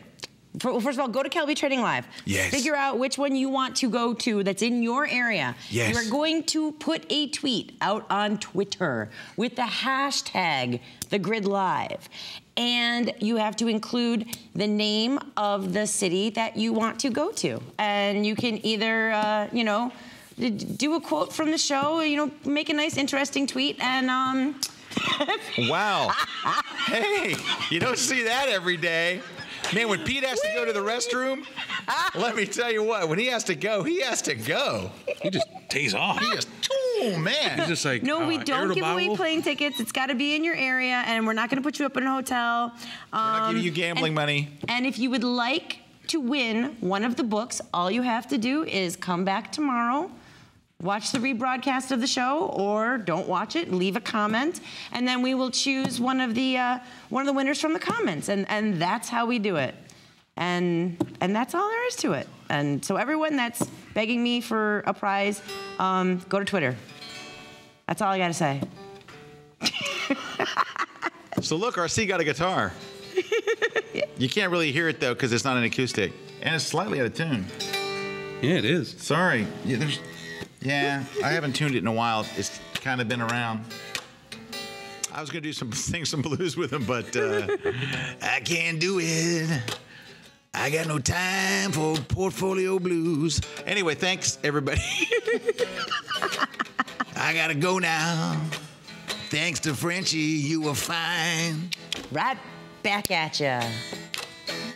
S4: First of all, go to Kelby Trading Live.
S2: Yes.
S4: Figure out which one you want to go to that's in your area.
S2: Yes.
S4: You're going to put a tweet out on Twitter with the hashtag #TheGridLive. And you have to include the name of the city that you want to go to. And you can either, do a quote from the show, make a nice, interesting tweet, and
S2: Wow. Hey, you don't see that every day. Man, when Pete has to go to the restroom, let me tell you what, when he has to go, he has to go.
S3: He just takes off.
S2: He just, oh, man.
S3: He's just like,
S4: no, we don't give away plane tickets. It's got to be in your area, and we're not going to put you up in a hotel.
S2: We're not giving you gambling money.
S4: And if you would like to win one of the books, all you have to do is come back tomorrow, watch the rebroadcast of the show, or don't watch it, leave a comment, and then we will choose one of the winners from the comments, and that's how we do it. And that's all there is to it. And so everyone that's begging me for a prize, go to Twitter. That's all I got to say.
S2: So look, RC got a guitar. You can't really hear it, though, because it's not an acoustic. And it's slightly out of tune.
S3: Yeah, it is.
S2: Sorry. Yeah, I haven't tuned it in a while. It's kind of been around. I was going to sing some blues with him, but I can't do it. I got no time for portfolio blues. Anyway, thanks, everybody. I got to go now. Thanks to Frenchie, you were fine.
S4: Right back at ya.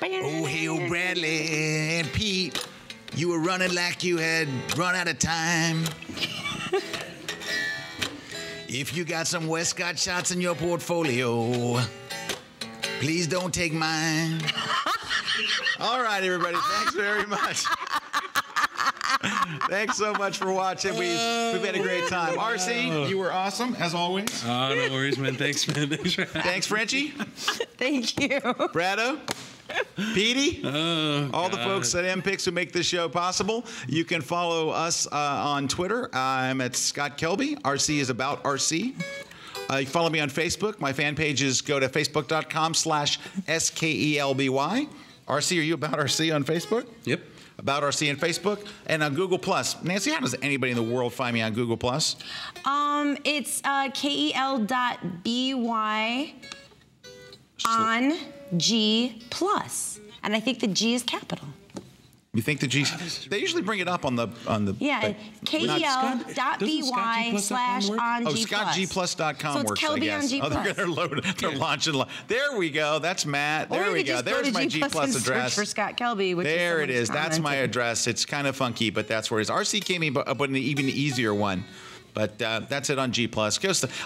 S2: Oh, Hale Bradley and Pete, you were running like you had run out of time. If you got some Westcott shots in your portfolio, please don't take mine. All right, everybody, thanks very much. Thanks so much for watching. We've had a great time. RC, you were awesome, as always.
S3: No worries, man. Thanks, man.
S2: Thanks, Frenchie.
S4: Thank you.
S2: Brado. Petey, all the folks at MPix who make this show possible. You can follow us on Twitter. I'm at Scott Kelby. RC is about RC. You follow me on Facebook. My fan pages go to facebook.com/SKELBY. RC, are you about RC on Facebook?
S3: Yep.
S2: About RC on Facebook. And on Google+. Nancy, how does anybody in the world find me on Google+?
S4: It's KEL.BY on G+. And I think the G is capital.
S2: You think the G? They usually bring it up on the.
S4: Yeah, KEL.BY/on G+.
S2: ScottGplus.com works,
S4: Kelby
S2: I guess.
S4: on G+.
S2: They're launching. There we go. That's Matt. There we go. There's my G+ address.
S4: Search for Scott Kelby. Which
S2: there
S4: is
S2: it is. That's my address. It's kind of funky, but that's where it is. RC came up with an even easier one. But that's it on G+.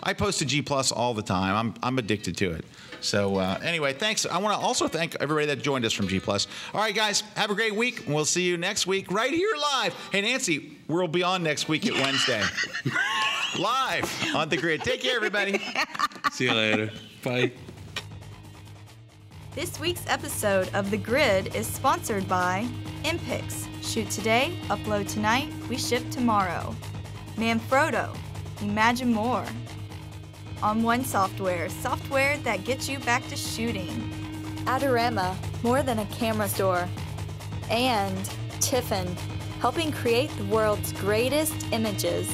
S2: I post to G+ all the time. I'm addicted to it. So anyway, thanks. I want to also thank everybody that joined us from G+. All right, guys, have a great week. We'll see you next week right here live. Hey, Nancy, we'll be on next week at Wednesday. Live on The Grid. Take care, everybody.
S3: See you later. Bye.
S1: This week's episode of The Grid is sponsored by MPix. Shoot today, upload tonight, we ship tomorrow. Manfrotto, imagine more. On One Software that gets you back to shooting.
S9: Adorama, more than a camera store. And Tiffin, helping create the world's greatest images.